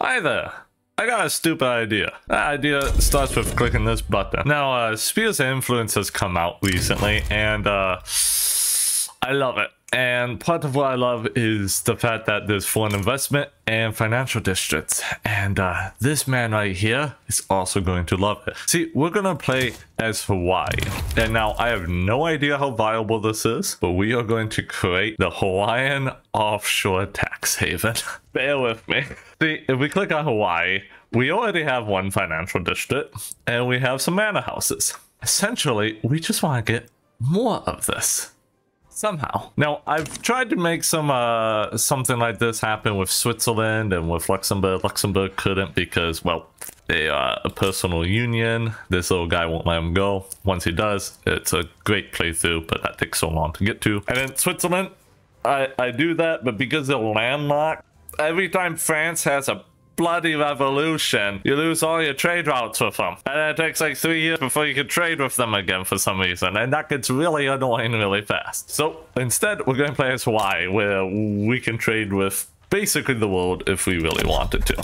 Hi there. I got a stupid idea. That idea starts with clicking this button. Now, Spheres of Influence has come out recently, and I love it. And part of what I love is the fact that there's foreign investment and financial districts. And this man right here is also going to love it. See, we're going to play as Hawaii. And now I have no idea how viable this is, but we are going to create the Hawaiian Offshore Tax Haven. Bear with me. See, if we click on Hawaii, we already have one financial district and we have some manor houses. Essentially, we just want to get more of this. Somehow. Now, I've tried to make some something like this happen with Switzerland and with Luxembourg. Luxembourg couldn't because, well, they are a personal union. This little guy won't let him go. Once he does, it's a great playthrough, but that takes so long to get to. And in Switzerland, I do that, but because they're landlocked, every time France has a bloody revolution, you lose all your trade routes with them, and it takes like 3 years before you can trade with them again for some reason, and that gets really annoying really fast. So instead, we're going to play as Hawaii, where we can trade with basically the world if we really wanted to.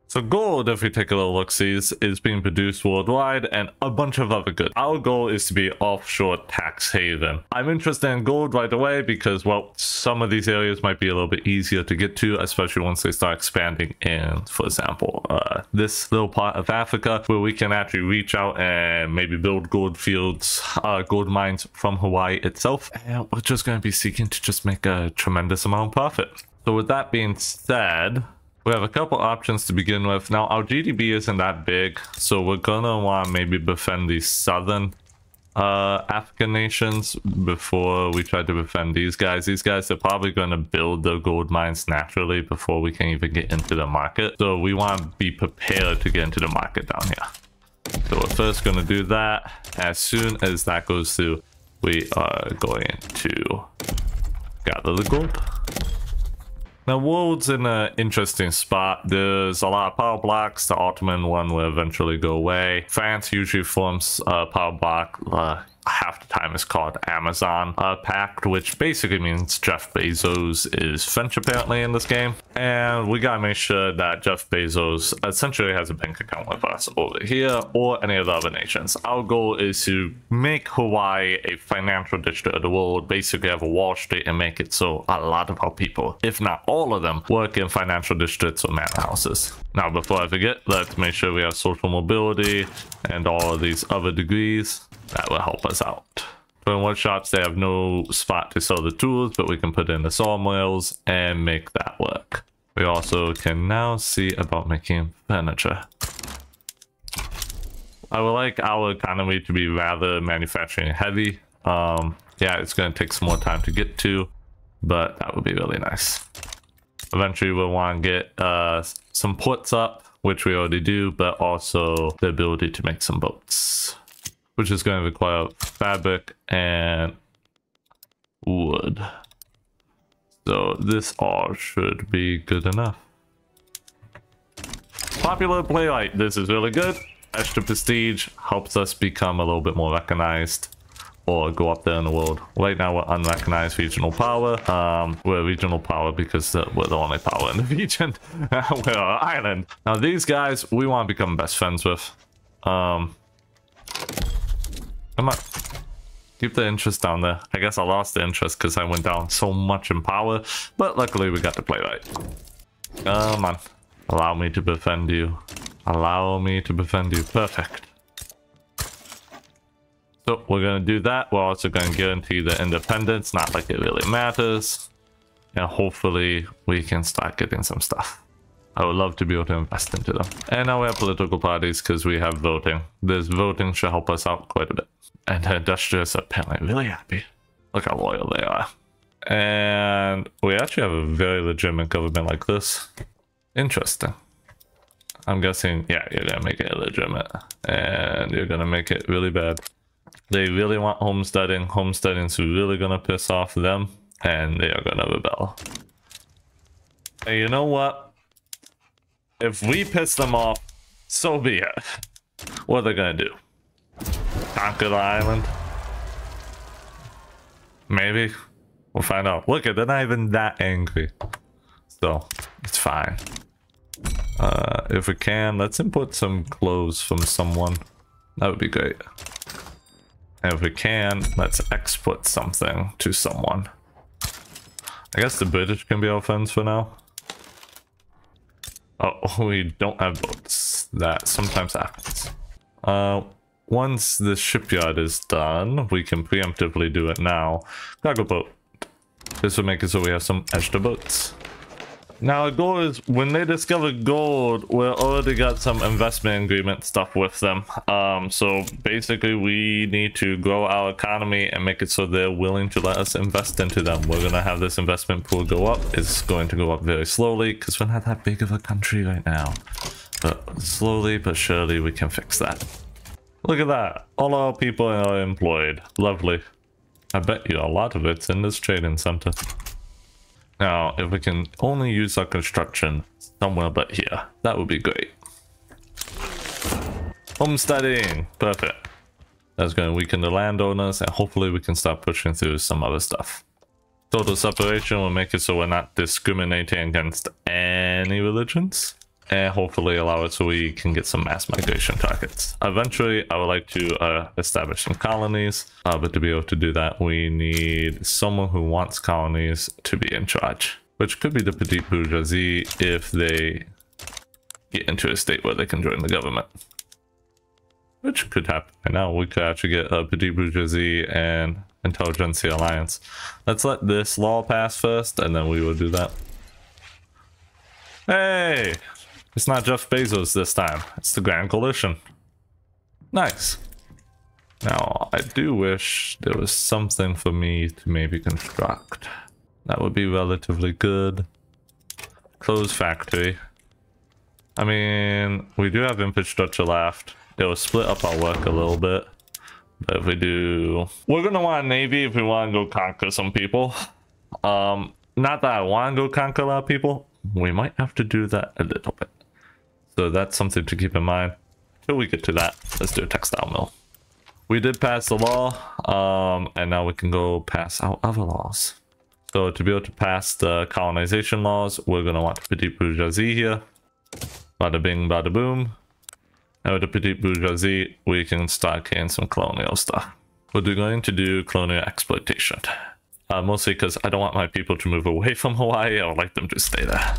So gold, if we take a little look-see, is being produced worldwide and a bunch of other goods. Our goal is to be offshore tax haven. I'm interested in gold right away because, well, some of these areas might be a little bit easier to get to, especially once they start expanding in, for example, this little part of Africa where we can actually reach out and maybe build gold fields, gold mines from Hawaii itself. And we're just going to be seeking to just make a tremendous amount of profit. So with that being said, we have a couple options to begin with. Now, our GDP isn't that big, so we're gonna want to maybe befriend these southern African nations before we try to befriend these guys. These guys are probably going to build their gold mines naturally before we can even get into the market. So we want to be prepared to get into the market down here. So we're first going to do that. As soon as that goes through, we are going to gather the gold. Now, world's in an interesting spot. There's a lot of power blocks. The Ottoman one will eventually go away. France usually forms a power block. Half the time it's called Amazon Pact, which basically means Jeff Bezos is French apparently in this game. And we gotta make sure that Jeff Bezos essentially has a bank account with us over here or any of the other nations. Our goal is to make Hawaii a financial district of the world, basically have a Wall Street and make it so a lot of our people, if not all of them, work in financial districts or manor houses. Now, before I forget, let's make sure we have social mobility and all of these other degrees. That will help us out. So in workshops, they have no spot to sell the tools, but we can put in the sawmills and make that work. We also can now see about making furniture. I would like our economy to be rather manufacturing heavy. Yeah, it's going to take some more time to get to, but that would be really nice. Eventually, we'll want to get some ports up, which we already do, but also the ability to make some boats, which is going to require fabric and wood. So this all should be good enough. Popular playwright, this is really good. Extra prestige helps us become a little bit more recognized or go up there in the world. Right now we're unrecognized regional power. We're a regional power because we're the only power in the region. We're an island. Now these guys, we want to become best friends with. Come on. Keep the interest down there. I guess I lost the interest because I went down so much in power, but luckily we got to play right. Come on. Allow me to befriend you. Allow me to befriend you. Perfect. So we're going to do that. We're also going to guarantee the independence, not like it really matters. And hopefully we can start getting some stuff. I would love to be able to invest into them. And now we have political parties because we have voting. This voting should help us out quite a bit. And the industrialists are apparently really happy. Look how loyal they are. And we actually have a very legitimate government like this. Interesting. I'm guessing, yeah, you're going to make it illegitimate. And you're going to make it really bad. They really want homesteading. Homesteading's really going to piss off them. And they are going to rebel. And you know what? If we piss them off, so be it. What are they going to do? Conquer the island? Maybe. We'll find out. Look, they're not even that angry. So, it's fine. If we can, let's import some clothes from someone. That would be great. And if we can, let's export something to someone. I guess the British can be our friends for now. Oh, we don't have boats. That sometimes happens. Once the shipyard is done, we can preemptively do it now. Cargo boat. This will make it so we have some extra boats. Now, the goal is when they discover gold, we already got some investment agreement stuff with them. So basically, we need to grow our economy and make it so they're willing to let us invest into them. We're going to have this investment pool go up. It's going to go up very slowly because we're not that big of a country right now. But slowly but surely, we can fix that. Look at that. All our people are employed. Lovely. I bet you a lot of it's in this trading center. Now, if we can only use our construction somewhere but here, that would be great. Homesteading! Perfect. That's going to weaken the landowners, and hopefully we can start pushing through some other stuff. Total separation will make it so we're not discriminating against any religions, and hopefully allow it so we can get some mass migration targets. Eventually, I would like to establish some colonies, but to be able to do that, we need someone who wants colonies to be in charge, which could be the petite bourgeoisie if they get into a state where they can join the government. Which could happen right now. We could actually get a petite bourgeoisie and intelligentsia alliance. Let's let this law pass first, and then we will do that. Hey! It's not Jeff Bezos this time. It's the Grand Coalition. Nice. Now, I do wish there was something for me to maybe construct. That would be relatively good. Close factory. I mean, we do have infrastructure left. It will split up our work a little bit. But if we do... We're going to want a navy if we want to go conquer some people. Not that I want to go conquer a lot of people. We might have to do that a little bit. So that's something to keep in mind. Till we get to that, let's do a textile mill. We did pass the law, and now we can go pass our other laws. So to be able to pass the colonization laws, we're going to want the petite bourgeoisie here. Bada bing, bada boom. And with the petite bourgeoisie, we can start getting some colonial stuff. We're going to do colonial exploitation. Mostly because I don't want my people to move away from Hawaii. I would like them to stay there.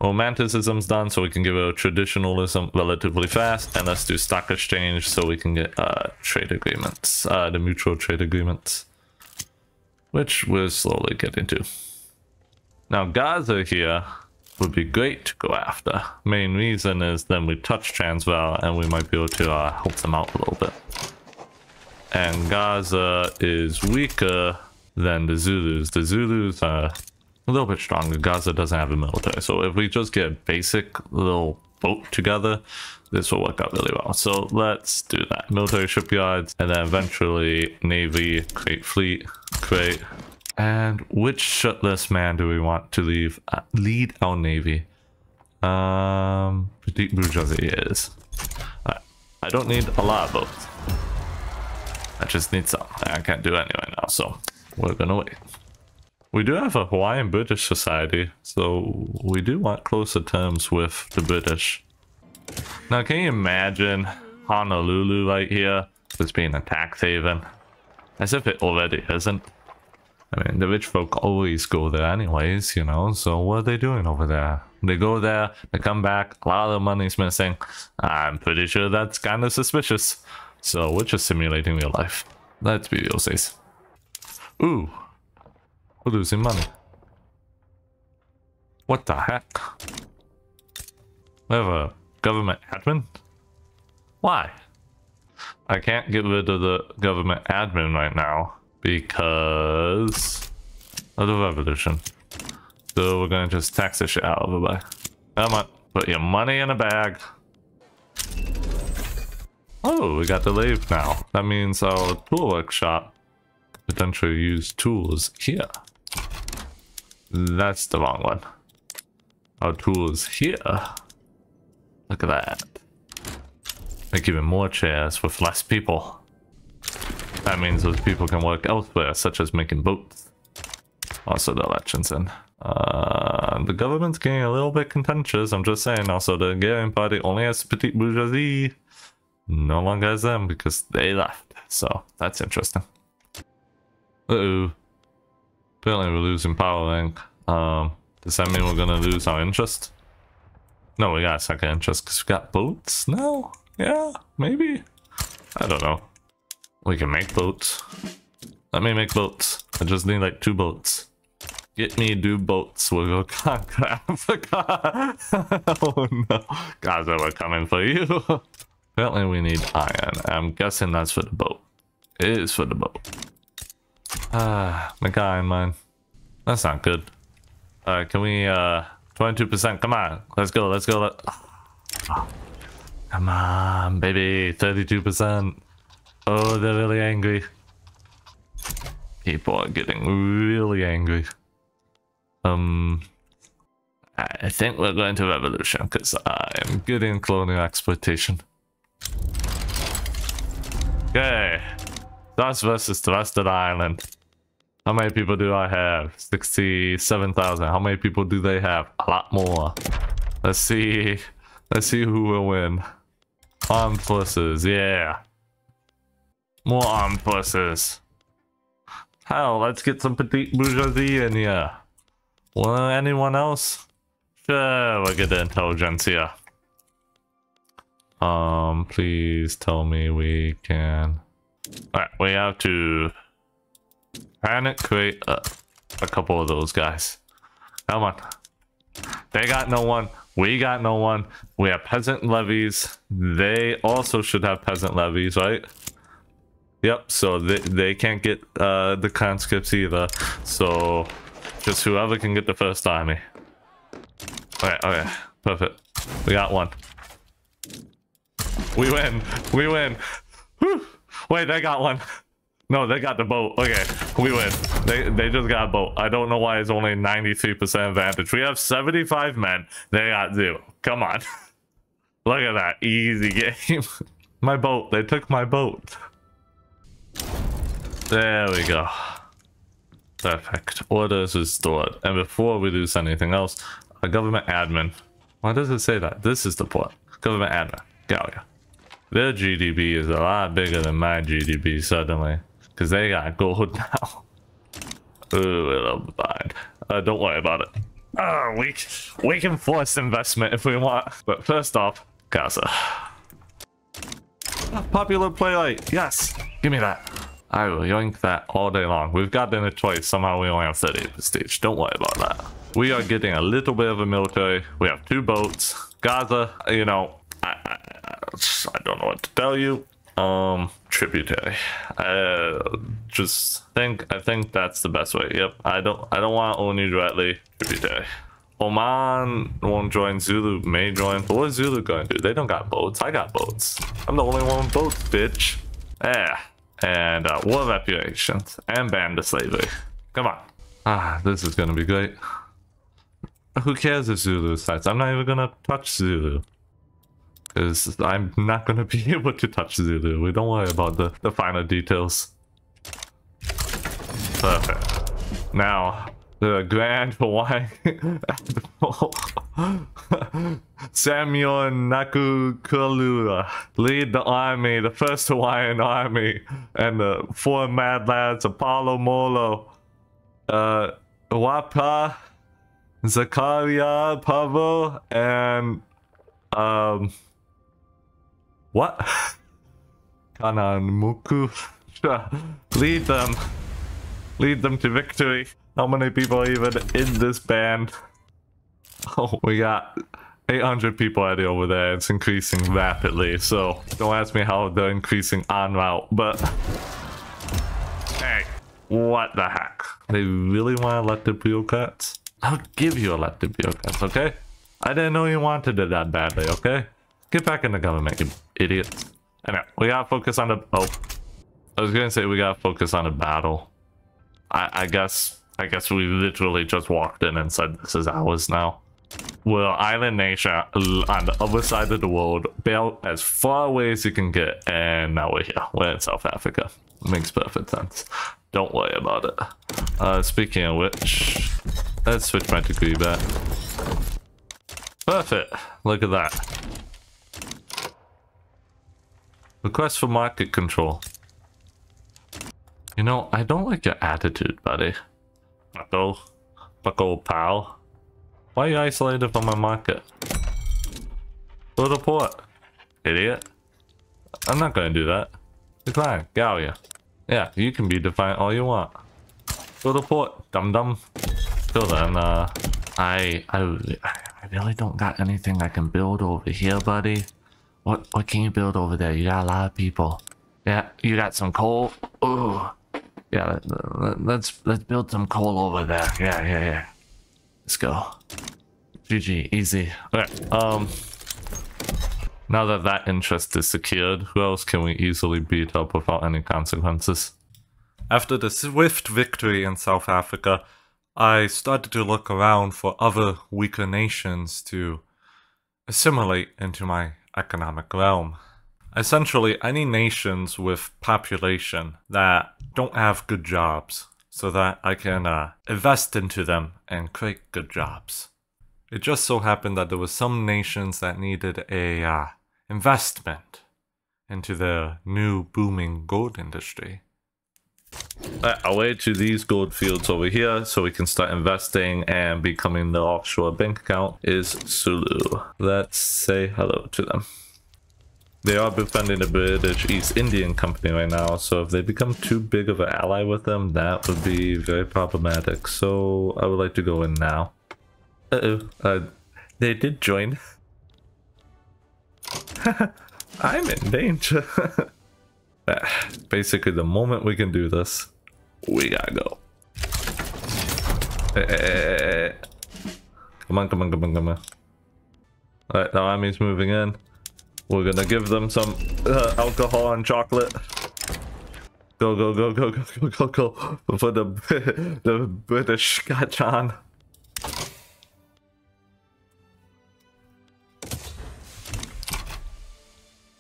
Romanticism's done, so we can give it a traditionalism relatively fast, and let's do stock exchange so we can get trade agreements, the mutual trade agreements, which we'll slowly get into. Now Gaza here would be great to go after. Main reason is then we touch Transvaal and we might be able to help them out a little bit. And Gaza is weaker than the Zulus. The Zulus are a little bit stronger. Gaza doesn't have a military, so if we just get a basic little boat together, this will work out really well. So let's do that. Military shipyards, and then eventually navy, create fleet, create. And which shirtless man do we want to lead our navy? Petite bourgeoisie is. I don't need a lot of boats. I just need some. I can't do any right now, so we're gonna wait. We do have a Hawaiian British society, so we do want closer terms with the British. Now, can you imagine Honolulu right here as being a tax haven? As if it already isn't. I mean, the rich folk always go there anyways, you know, so what are they doing over there? They go there, they come back, a lot of money's missing. I'm pretty sure that's kind of suspicious. So we're just simulating real life. Let's be real, says. Ooh. We're losing money. What the heck? We have a government admin? Why? I can't get rid of the government admin right now because of the revolution. So we're gonna just tax this shit out of everybody. Come on, put your money in a bag. Oh, we got the lathe now. That means our tool workshop potentially use tools here. That's the wrong one. Our tools here. Look at that. Make even more chairs with less people. That means those people can work elsewhere, such as making boats. Also, the elections in. The government's getting a little bit contentious, I'm just saying. Also, the Hungarian party only has petite bourgeoisie. No longer has them because they left. So, that's interesting. Uh-oh. Apparently we're losing power link. Does that mean we're gonna lose our interest? No, we got a second interest because we got boats now? Yeah, maybe? I don't know. We can make boats. Let me make boats. I just need like 2 boats. Get me 2 boats. We'll go conquer Africa. Oh no. Gaza, we're coming for you. Apparently we need iron. I'm guessing that's for the boat. It is for the boat. My guy, man. That's not good. Alright, can we, 22%? Come on. Let's go, let's go. Come on, baby. 32%. Oh, they're really angry. People are getting really angry. I think we're going to revolution because I am good in colonial exploitation. Okay. Us versus the rest of the island. How many people do I have? 67,000. How many people do they have? A lot more. Let's see. Let's see who will win. Armed forces, yeah. More armed forces. Hell, let's get some petite bourgeoisie in here. Well, anyone else? Sure, we'll get the intelligentsia. Please tell me we can. Alright, we have to panic create a couple of those guys. Come on. They got no one. We got no one. We have peasant levies. They also should have peasant levies, right? Yep, so they can't get the conscripts either. So just whoever can get the first army. Okay, perfect. We got one. We win. We win. Whew. Wait, they got one. No, they got the boat. Okay, we win. They just got a boat. I don't know why it's only 93% advantage. We have 75 men. They got 0. Come on. Look at that. Easy game. My boat. They took my boat. There we go. Perfect. Orders restored. And before we lose anything else, a government admin. Why does it say that? This is the port. Government admin. Gallia. Their GDP is a lot bigger than my GDP suddenly. Because they got gold now. Ooh, it'll be fine. Don't worry about it. Oh, we can force investment if we want. But first off, Gaza. Popular playwright. Yes. Give me that. I will yoink that all day long. We've gotten it twice. Somehow we only have 38 prestige. Don't worry about that. We are getting a little bit of a military. We have 2 boats. Gaza, you know, I don't know what to tell you. Tributary. I think that's the best way. Yep. I don't want to own you directly. Tributary. Oman won't join. Zulu may join. But what is Zulu going to do? They don't got boats. I got boats. I'm the only one with boats, bitch. Yeah. And war reparations and ban the slavery. Come on. This is gonna be great. Who cares if Zulu starts? I'm not even gonna touch Zulu. Because I'm not gonna be able to touch Zulu. We don't worry about the finer details. Perfect. Now, the Grand Hawaiian Samuel Nakukalua lead the army, the first Hawaiian army, and the 4 mad lads, Apollo Molo, Wapa, Zakaria, Pavo, and what? Kananmuku. Lead them to victory. How many people are even in this band? Oh, we got 800 people already over there. It's increasing rapidly, so don't ask me how they're increasing en route, but hey, what the heck? They really want elected bureaucrats? I'll give you elected bureaucrats, okay? I didn't know you wanted it that badly, okay? Get back in the government, you idiots. Anyway, we gotta focus on the... Oh, I was gonna say we gotta focus on the battle. I guess we literally just walked in and said this is ours now. We're an island nation on the other side of the world, built as far away as you can get, and now we're here. We're in South Africa. Makes perfect sense. Don't worry about it. Speaking of which, let's switch my degree back. Perfect. Look at that. Request for market control. You know, I don't like your attitude, buddy. Bucko pal. Why are you isolated from my market? Go to port, idiot. I'm not gonna do that. Decline, get out of here. Yeah, you can be defiant all you want. Go to port, dum-dum. Till then, I really don't got anything I can build over here, buddy. What can you build over there? You got a lot of people. Yeah, you got some coal. Ooh. Yeah, let's build some coal over there. Yeah. Let's go. GG, easy. Okay, now that interest is secured, who else can we easily beat up without any consequences? After the swift victory in South Africa, I started to look around for other weaker nations to assimilate into my economic realm. Essentially, any nations with population that don't have good jobs, so that I can invest into them and create good jobs. It just so happened that there were some nations that needed a investment into the new booming gold industry. Away to these gold fields over here so we can start investing and becoming the offshore bank account is Sulu. Let's say hello to them. They are befriending the British East Indian Company right now, so if they become too big of an ally with them, that would be very problematic. So I would like to go in now. They did join. I'm in danger. Basically, the moment we can do this, we gotta go. Come on. Alright, the army's moving in. We're gonna give them some alcohol and chocolate. Go. Before the British catch on.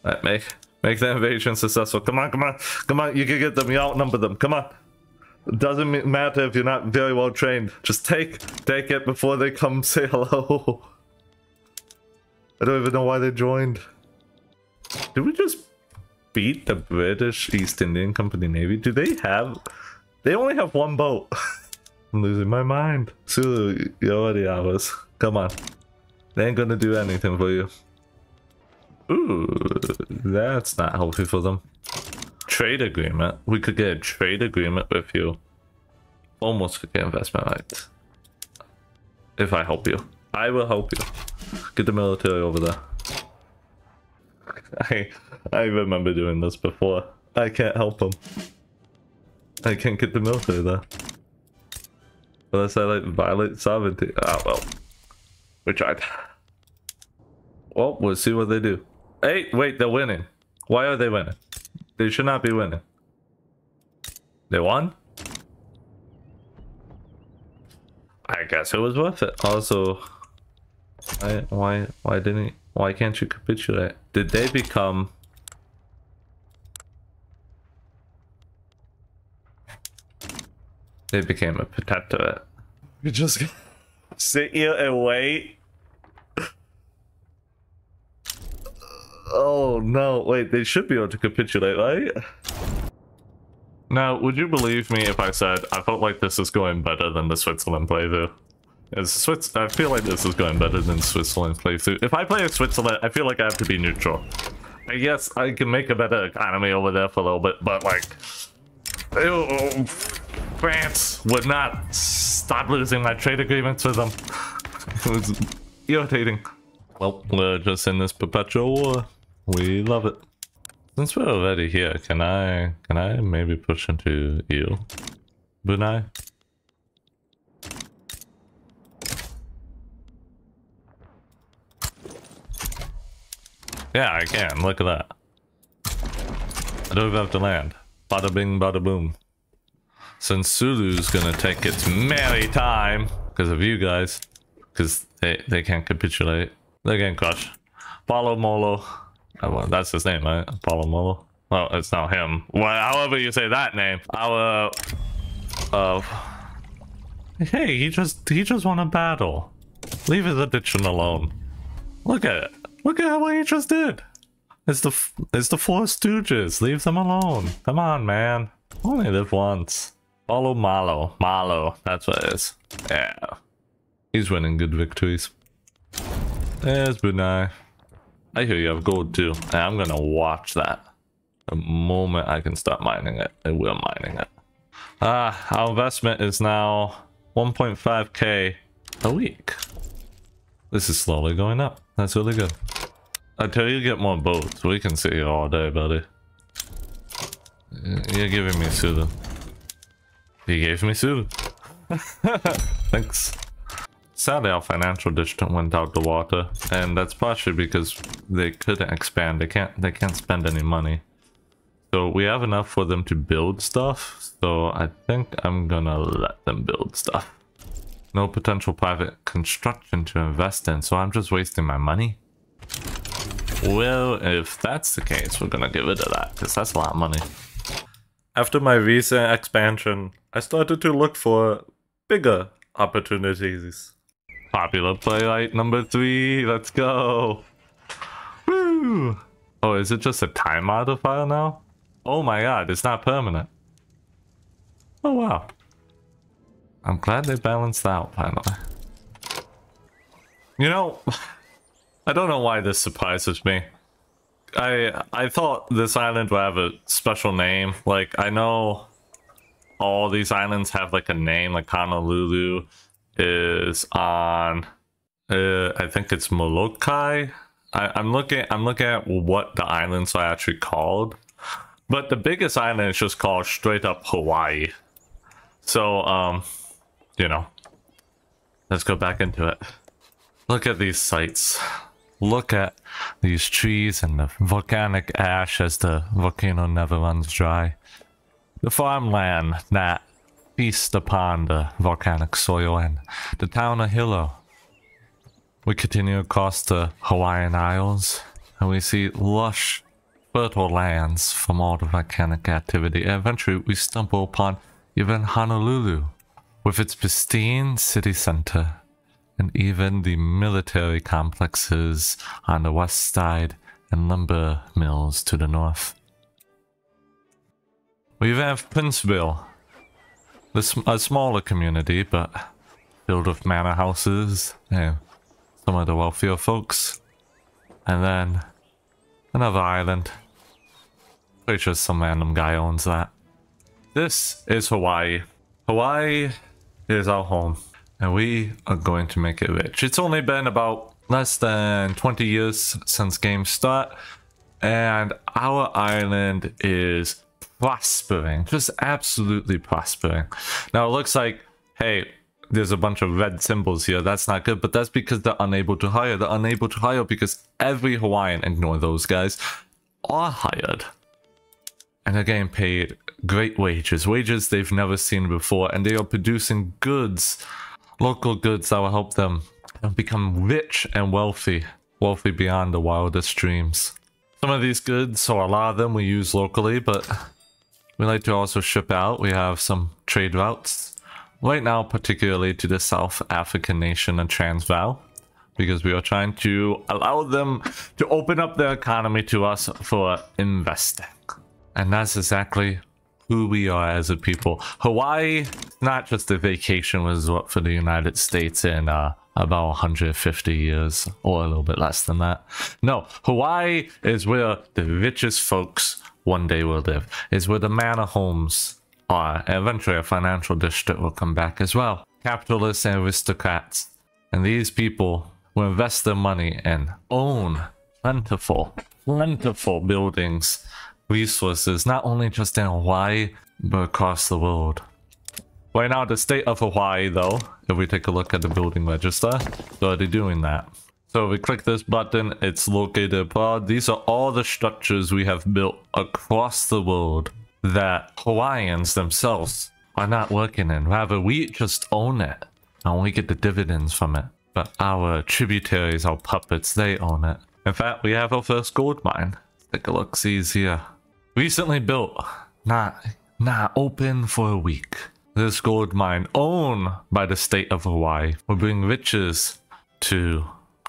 Alright, make the invasion successful. Come on. You can get them. You outnumber them. Come on. It doesn't matter if you're not very well trained. Just take it before they come say hello. I don't even know why they joined. Did we just beat the British East Indian Company Navy? They only have one boat. I'm losing my mind. Sulu, you're already ours. Come on. They ain't gonna do anything for you. Ooh, that's not healthy for them. Trade agreement. We could get a trade agreement with you. Almost could get investment rights. If I help you. I will help you. Get the military over there. I remember doing this before. I can't help them. I can't get the military there. Unless I like violate sovereignty. Ah, well. We tried. Well, we'll see what they do. Hey, wait, they're winning. Why are they winning? They should not be winning. They won? I guess it was worth it. Also, why can't you capitulate? Did they become... They became a protectorate. We just sit here and wait. Oh no, wait, they should be able to capitulate, right? Now, would you believe me if I said I felt like this is going better than the Switzerland playthrough? I feel like this is going better than Switzerland playthrough. If I play as Switzerland, I feel like I have to be neutral. I guess I can make a better economy over there for a little bit, but like... Ew, France would not stop losing my trade agreements with them. It was irritating. Well, we're just in this perpetual war. We love it. Since we're already here, can I maybe push into you, Brunei? Yeah, I can. Look at that. I don't even have to land. Bada bing, bada boom. Since Sulu's gonna take its merry time because of you guys, because they can't capitulate. They're getting crushed. Paulo Molo. Oh, well, that's his name, right? Paulo Molo. well, it's not him. Well, however you say that name. Our, hey, he just won a battle. Leave his addiction alone. Look at it. Look at what he just did. It's the Four Stooges. Leave them alone. Come on, man. Only live once. Follow Malo. Malo. That's what it is. Yeah. He's winning good victories. There's Bunai. I hear you have gold too. And I'm gonna watch that. The moment I can start mining it, I will mining it. Our investment is now 1.5k a week. This is slowly going up. That's really good. Until you get more boats, we can sit here all day, buddy. You're giving me soothing. You gave me soothing. Thanks. Sadly, our financial district went out the water, and that's partially because they couldn't expand. They can't spend any money. So we have enough for them to build stuff. So I think I'm gonna let them build stuff. No potential private construction to invest in, so I'm just wasting my money. Well, if that's the case, we're gonna get rid of that, because that's a lot of money. After my recent expansion, I started to look for bigger opportunities. Popular playwright number 3, let's go! Woo! Oh, is it just a time modifier now? Oh my god, it's not permanent. Oh wow. I'm glad they balanced out finally. You know, I don't know why this surprises me. I thought this island would have a special name. Like, I know all these islands have like a name, like Honolulu is on I think it's Molokai. I'm looking at what the islands are actually called. But the biggest island is just called straight up Hawaii. So you know, let's go back into it. Look at these sights. Look at these trees and the volcanic ash as the volcano never runs dry. The farmland that feasts upon the volcanic soil and the town of Hilo. We continue across the Hawaiian Isles and we see lush, fertile lands from all the volcanic activity. And eventually we stumble upon even Honolulu with its pristine city center. And even the military complexes on the west side and lumber mills to the north. We even have Princeville, a smaller community, but filled with manor houses and some of the wealthier folks. And then another island. Pretty sure some random guy owns that. This is Hawaii. Hawaii is our home. And we are going to make it rich. It's only been about less than 20 years since game start. And our island is prospering. Just absolutely prospering. Now it looks like, hey, there's a bunch of red symbols here. That's not good. But that's because they're unable to hire. They're unable to hire because every Hawaiian, ignore those guys, are hired. And they're getting paid great wages. Wages they've never seen before. And they are producing goods. Local goods that will help them become rich and wealthy beyond the wildest dreams. Some of these goods, or a lot of them, we use locally, but we like to also ship out. We have some trade routes right now, particularly to the South African nation of Transvaal, because we are trying to allow them to open up their economy to us for investing. And that's exactly who we are as a people. Hawaii, not just a vacation resort for the United States in about 150 years, or a little bit less than that. No, Hawaii is where the richest folks one day will live. Is where the manor homes are. And eventually a financial district will come back as well. Capitalists and aristocrats. And these people will invest their money and own plentiful buildings, resources, not only just in Hawaii, but across the world. Right now, the state of Hawaii, though, if we take a look at the building register, they're already doing that. So if we click this button, it's located abroad. These are all the structures we have built across the world that Hawaiians themselves are not working in. Rather, we just own it, and we get the dividends from it. But our tributaries, our puppets, they own it. In fact, we have our first gold mine. Let's take a look, see here. Recently built, not open for a week. This gold mine, owned by the state of Hawaii, will bring riches to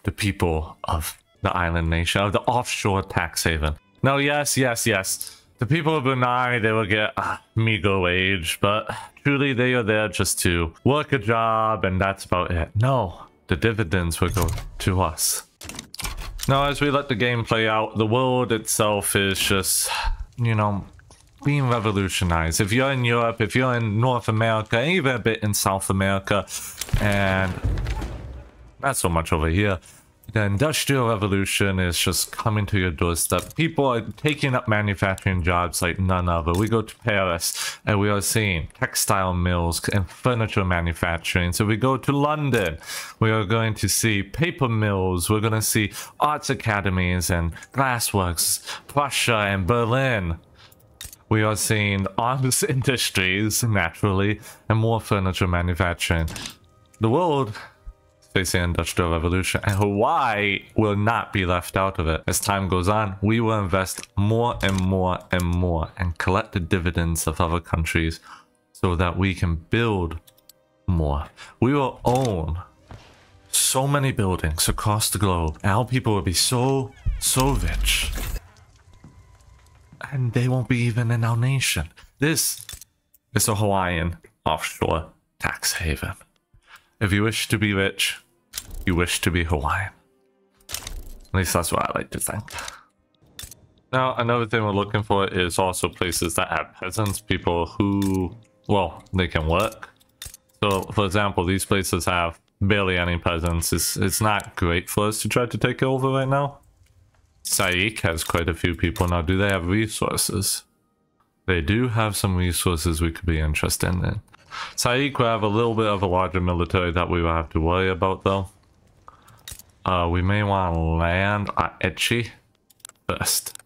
the people of the island nation, of the offshore tax haven. Now, yes. The people of Brunei, they will get a meager wage, but truly they are there just to work a job and that's about it. No, the dividends will go to us. Now, as we let the game play out, the world itself is just, you know, being revolutionized. If you're in Europe, if you're in North America, even a bit in South America, and not so much over here, the Industrial Revolution is just coming to your doorstep. People are taking up manufacturing jobs like none other. We go to Paris and we are seeing textile mills and furniture manufacturing. So we go to London, we are going to see paper mills. We're going to see arts academies and glassworks, Prussia and Berlin. We are seeing arms industries, naturally, and more furniture manufacturing. The world facing industrial revolution, and Hawaii will not be left out of it. As time goes on, we will invest more and more and more and collect the dividends of other countries so that we can build more. We will own so many buildings across the globe, and our people will be so rich, and they won't be even in our nation. This is a Hawaiian offshore tax haven. If you wish to be rich, you wish to be Hawaiian. At least that's what I like to think. Now, another thing we're looking for is also places that have peasants, people who, well, they can work. So, for example, these places have barely any peasants. It's not great for us to try to take over right now. Saik has quite a few people. Now, do they have resources? They do have some resources we could be interested in. Saik will have a little bit of a larger military that we will have to worry about, though. We may want to land at Ichi first.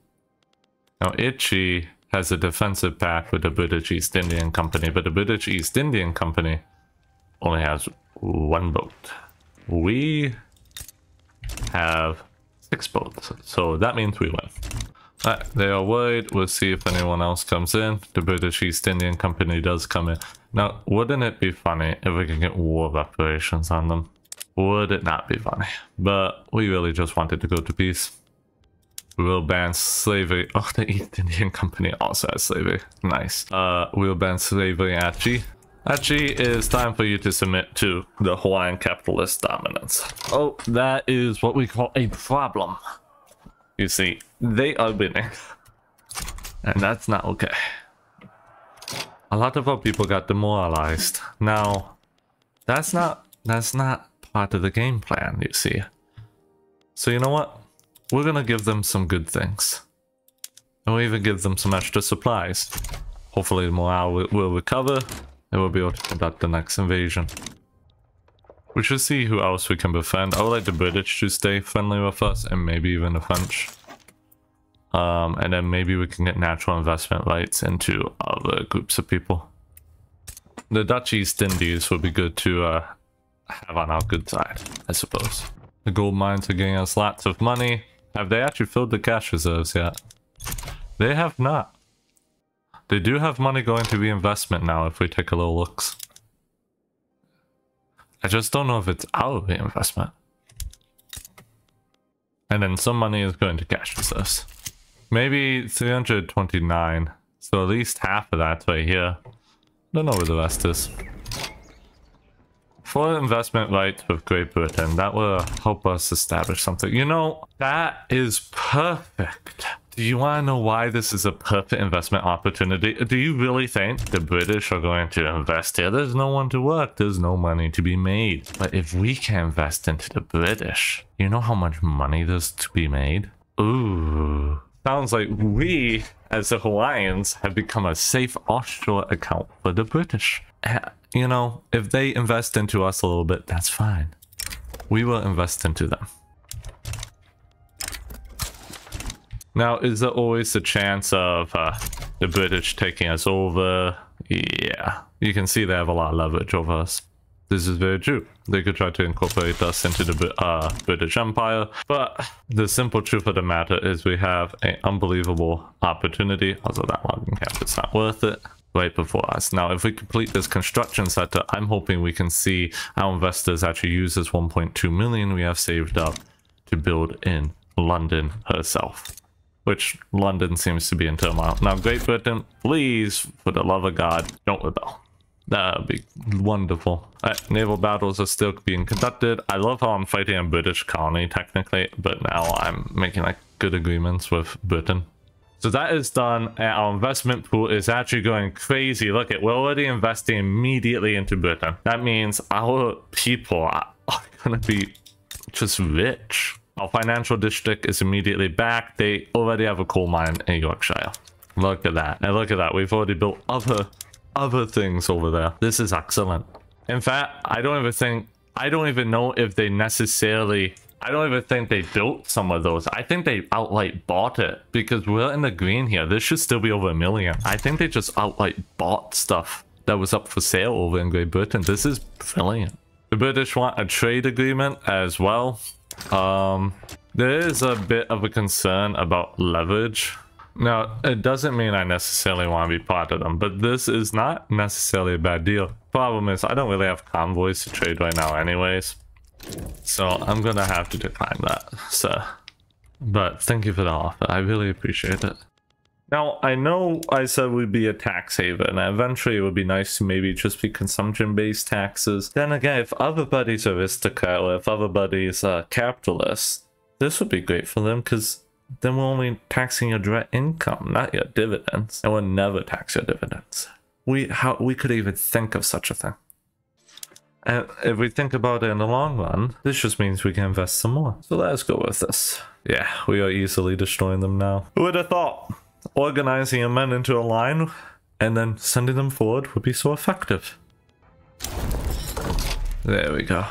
Now, Ichi has a defensive pact with the British East Indian Company, but the British East Indian Company only has one boat. We have 6 boats, so that means we win. Alright, they are worried. We'll see if anyone else comes in. The British East Indian Company does come in. Now, wouldn't it be funny if we could get war reparations on them? Would it not be funny? But we really just wanted to go to peace. We will ban slavery. Oh, the East Indian Company also has slavery. Nice. We'll ban slavery at Achi. Achi, it's time for you to submit to the Hawaiian capitalist dominance. Oh, that is what we call a problem. You see, they are winning. And that's not okay. A lot of our people got demoralized. Now, that's not part of the game plan, you see. So you know what? We're gonna give them some good things. And we'll even give them some extra supplies. Hopefully the morale will recover and we'll be able to conduct the next invasion. We should see who else we can befriend. I would like the British to stay friendly with us and maybe even the French. And then maybe we can get natural investment rights into other groups of people. The Dutch East Indies would be good to have on our good side, I suppose. The gold mines are getting us lots of money. Have they actually filled the cash reserves yet? They have not. They do have money going to reinvestment now if we take a little look. I just don't know if it's our reinvestment. And then some money is going to cash reserves. Maybe 329. So at least half of that's right here. Don't know where the rest is. For investment rights with Great Britain, that will help us establish something. You know, that is perfect. Do you want to know why this is a perfect investment opportunity? Do you really think the British are going to invest here? There's no one to work. There's no money to be made. But if we can invest into the British, you know how much money there's to be made? Ooh. Sounds like we, as the Hawaiians, have become a safe offshore account for the British. You know, if they invest into us a little bit, that's fine. We will invest into them. Now, is there always a chance of the British taking us over? Yeah, you can see they have a lot of leverage over us. This is very true. They could try to incorporate us into the British Empire, but the simple truth of the matter is we have an unbelievable opportunity, although that logging camp is not worth it, right before us. Now, if we complete this construction sector, I'm hoping we can see our investors actually use this 1.2 million we have saved up to build in London herself, which London seems to be in turmoil. Now, Great Britain, please, for the love of God, don't rebel. That would be wonderful. Naval battles are still being conducted. I love how I'm fighting a British colony, technically, but now I'm making like good agreements with Britain. So that is done, and our investment pool is actually going crazy. Look at, we're already investing immediately into Britain. That means our people are gonna be just rich. Our financial district is immediately back. They already have a coal mine in Yorkshire. Look at that. And look at that. We've already built other things over there. This is excellent. In fact, I don't even know if they necessarily, I don't even think they built some of those. I think they outright bought it because we're in the green here. This should still be over 1 million. I think they just outright bought stuff that was up for sale over in Great Britain. This is brilliant. The British want a trade agreement as well. There is a bit of a concern about leverage. Now, it doesn't mean I necessarily want to be part of them, but this is not necessarily a bad deal. Problem is, I don't really have convoys to trade right now anyways, so I'm gonna have to decline that, sir. But thank you for the offer. I really appreciate it. Now, I know I said we'd be a tax haven, and eventually it would be nice to maybe just be consumption-based taxes. Then again, if everybody's aristocrat or if everybody's capitalist, this would be great for them because then we're only taxing your direct income, not your dividends. And we'll never tax your dividends. We could even think of such a thing. And if we think about it in the long run, this just means we can invest some more. So let's go with this. Yeah, we are easily destroying them now. Who would have thought? Organizing your men into a line and then sending them forward would be so effective. There we go.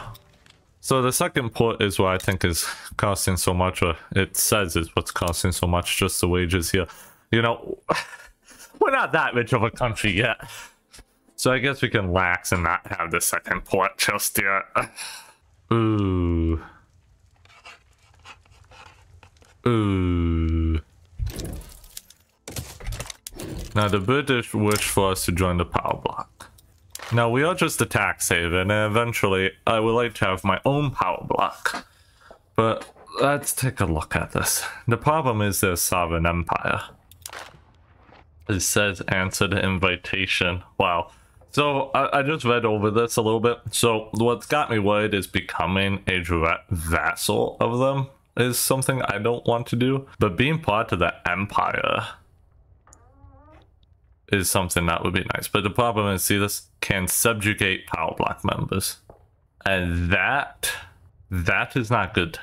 So the second port is what I think is costing so much, or it says is what's costing so much, just the wages here. You know, we're not that rich of a country yet. So I guess we can lax and not have the second port just yet. Ooh. Ooh. Now the British wish for us to join the power block. Now we are just a tax haven, and eventually I would like to have my own power block. But let's take a look at this. The problem is their sovereign empire. It says answer the invitation. Wow. So I just read over this a little bit. So what's got me worried is becoming a direct vassal of them is something I don't want to do. But being part of the empire is something that would be nice. But the problem is, see, this can subjugate power block members. And that is not good.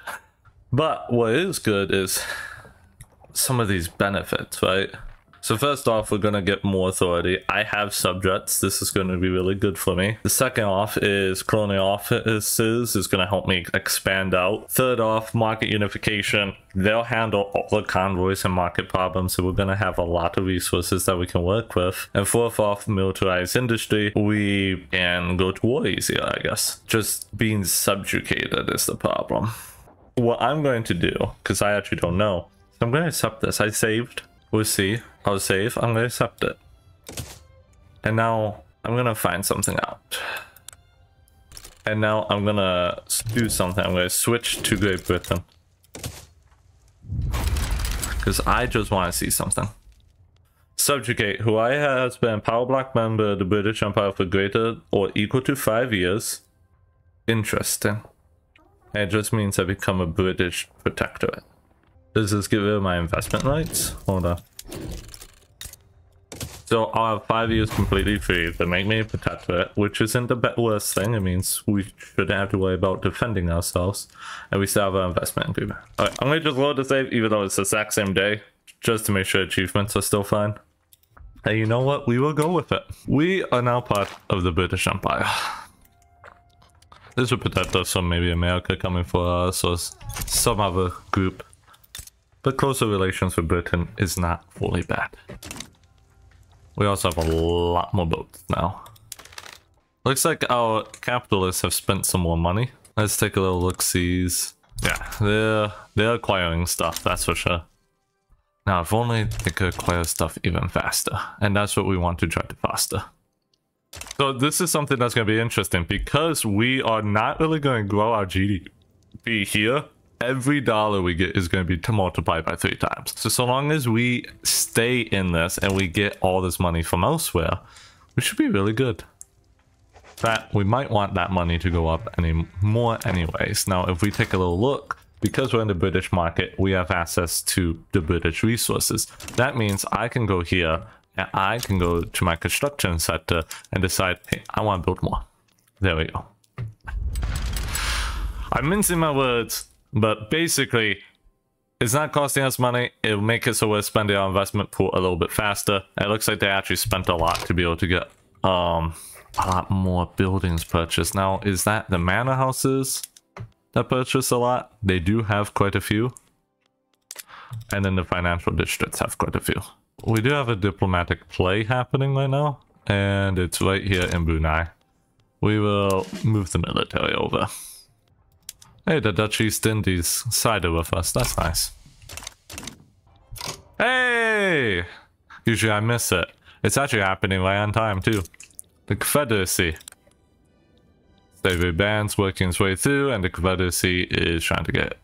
But what is good is some of these benefits, right? So first off, we're going to get more authority. I have subjects. This is going to be really good for me. The second off is colonial offices is going to help me expand out. Third off, market unification. They'll handle all the convoys and market problems. So we're going to have a lot of resources that we can work with. And fourth off, militarized industry. We can go to war easier, I guess. Just being subjugated is the problem. What I'm going to do, because I actually don't know. So I'm going to accept this. I saved. We'll see. I'll save. I'm going to accept it. And now I'm going to find something out. And now I'm going to do something. I'm going to switch to Great Britain. Because I just want to see something. Subjugate. Hawaii has been a power block member of the British Empire for greater or equal to 5 years. Interesting. And it just means I become a British protectorate. Does this give rid my investment rights? Hold on. So I'll have 5 years completely free to make me a protectorate, which isn't the worst thing. It means we shouldn't have to worry about defending ourselves. And we still have an investment agreement. Alright, I'm going to just load the save, even though it's the exact same day, just to make sure achievements are still fine. And you know what? We will go with it. We are now part of the British Empire. This would protect us from maybe America coming for us or some other group. But closer relations with Britain is not fully bad. We also have a lot more boats now. Looks like our capitalists have spent some more money. Let's take a little look-sees. Yeah, they're acquiring stuff, that's for sure. Now, if only they could acquire stuff even faster. And that's what we want to try to foster. So this is something that's going to be interesting because we are not really going to grow our GDP here. Every dollar we get is going to be multiplied by 3 times. So long as we stay in this and we get all this money from elsewhere, we should be really good. That we might want that money to go up any more anyways. Now, if we take a little look, because we're in the British market, we have access to the British resources. That means I can go here and I can go to my construction sector and decide, hey, I want to build more. There we go. I'm mincing my words, but basically, it's not costing us money. It'll make it so we're spending our investment pool a little bit faster. It looks like they actually spent a lot to be able to get a lot more buildings purchased. Now, is that the manor houses that purchase a lot? They do have quite a few. And then the financial districts have quite a few. We do have a diplomatic play happening right now. And it's right here in Brunei. We will move the military over. Hey, the Dutch East Indies sided with us. That's nice. Hey! Usually I miss it. It's actually happening right on time, too. The Confederacy. Slavery bans working its way through, and the Confederacy is trying to get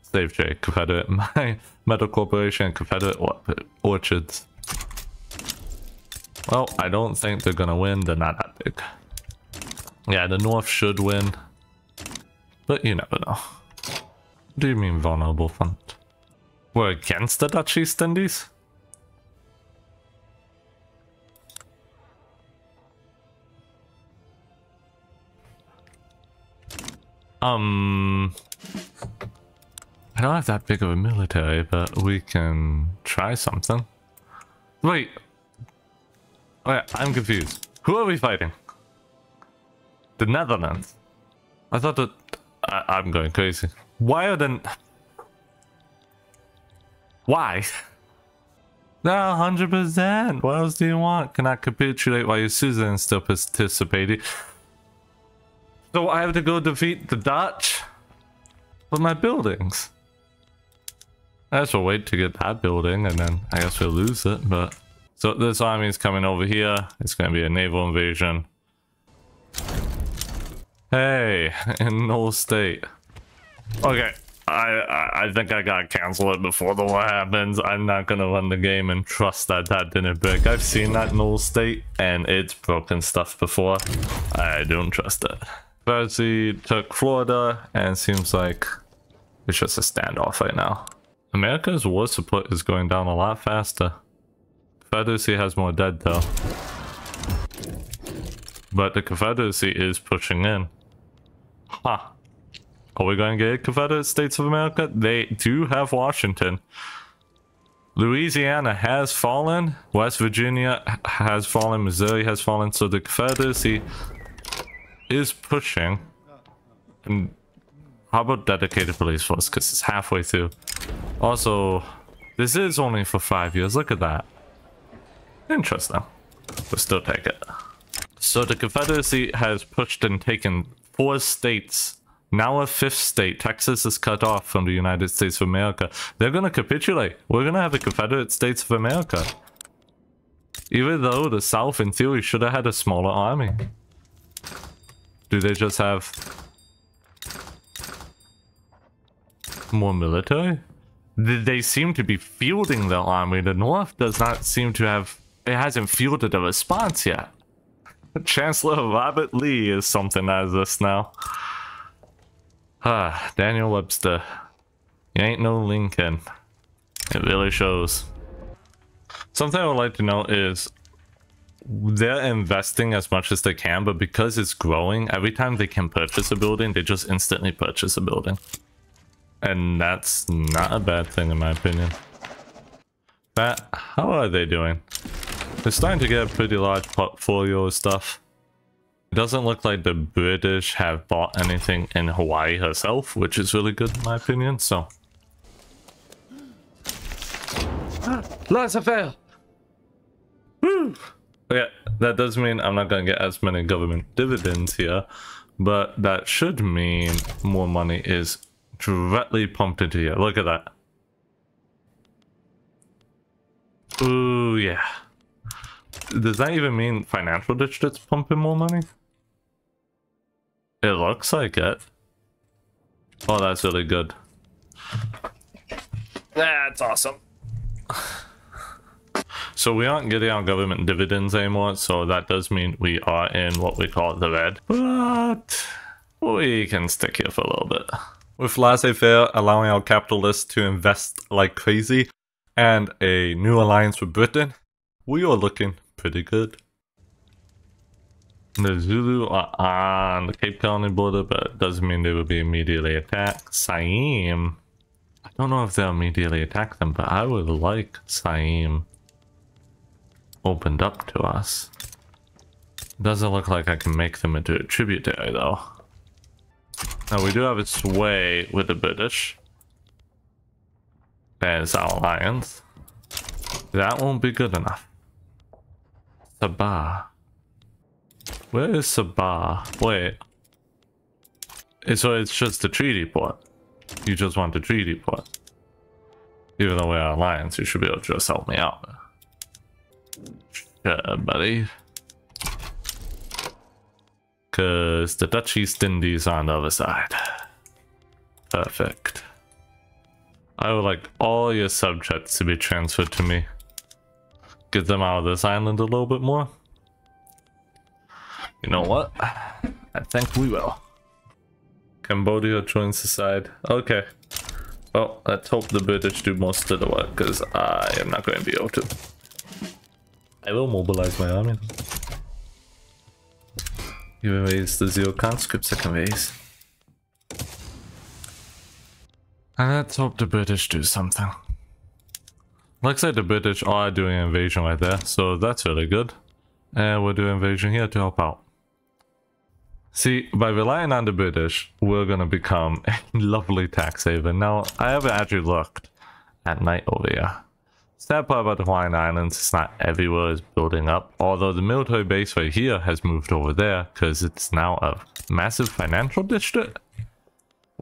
slave trade. Confederate Metal Corporation, Confederate Orchards. Well, I don't think they're gonna win. They're not that big. Yeah, the North should win. But you never know. What do you mean vulnerable front? We're against the Dutch East Indies? I don't have that big of a military, but we can try something. Wait. Wait, I'm confused. Who are we fighting? The Netherlands. I thought that... I'm going crazy. Why are the... Why? No, 100%. What else do you want? Cannot capitulate while your citizens still participating. So I have to go defeat the Dutch? With my buildings? I guess we'll wait to get that building and then I guess we'll lose it, but... So this army is coming over here. It's going to be a naval invasion. Hey, in Null State. Okay, I think I gotta cancel it before the war happens. I'm not gonna run the game and trust that that didn't break. I've seen that Null State and it's broken stuff before. I don't trust it. Confederacy took Florida and seems like it's just a standoff right now. America's war support is going down a lot faster. Confederacy has more dead though. But the Confederacy is pushing in. Huh. Are we going to get Confederate States of America? They do have Washington. Louisiana has fallen. West Virginia has fallen. Missouri has fallen. So the Confederacy is pushing. And how about dedicated police force? Because it's halfway through. Also, this is only for 5 years. Look at that. Interesting. We'll still take it. So the Confederacy has pushed and taken 4 states. Now a 5th state. Texas is cut off from the United States of America. They're going to capitulate. We're going to have a Confederate States of America. Even though the South, in theory, should have had a smaller army. Do they just have more military? They seem to be fielding their army. The North does not seem to have... It hasn't fielded a response yet. Chancellor Robert Lee is something as this now. Daniel Webster. You ain't no Lincoln. It really shows. Something I would like to know is they're investing as much as they can, but because it's growing, every time they can purchase a building, they just instantly purchase a building. And that's not a bad thing in my opinion. But how are they doing? They're starting to get a pretty large portfolio of stuff. It doesn't look like the British have bought anything in Hawaii herself, which is really good in my opinion, so. Laissez-faire! Woo! Okay, That does mean I'm not going to get as many government dividends here, but that should mean more money is directly pumped into here. Look at that. Ooh, yeah. Does that even mean financial districts pumping more money? It looks like it. Oh, that's really good. That's awesome. So we aren't getting our government dividends anymore, so that does mean we are in what we call the red. But we can stick here for a little bit. With laissez-faire allowing our capitalists to invest like crazy and a new alliance with Britain, we are looking pretty good. The Zulu are on the Cape Colony border, but it doesn't mean they will be immediately attacked. Siam, I don't know if they'll immediately attack them, but I would like Siam opened up to us. Doesn't look like I can make them into a tributary though. Now we do have a sway with the British. There's our alliance. That won't be good enough. Sabah. Where is Sabah? Wait. So it's just a treaty port. You just want the treaty port. Even though we're an alliance, you should be able to just help me out. Sure, buddy. Because the Dutch East Indies are on the other side. Perfect. I would like all your subjects to be transferred to me. Get them out of this island a little bit more. You know what? I think we will. Cambodia joins the side. Okay. Well, let's hope the British do most of the work, because I am not going to be able to. I will mobilize my army. You raise the 0 conscripts I can raise. And let's hope the British do something. Looks like the British are doing an invasion right there, so that's really good. And we'll do an invasion here to help out. See, by relying on the British, we're gonna become a lovely tax haven. Now, I haven't actually looked at night over here. Sad part about the Hawaiian Islands, it's not everywhere is building up. Although the military base right here has moved over there because it's now a massive financial district.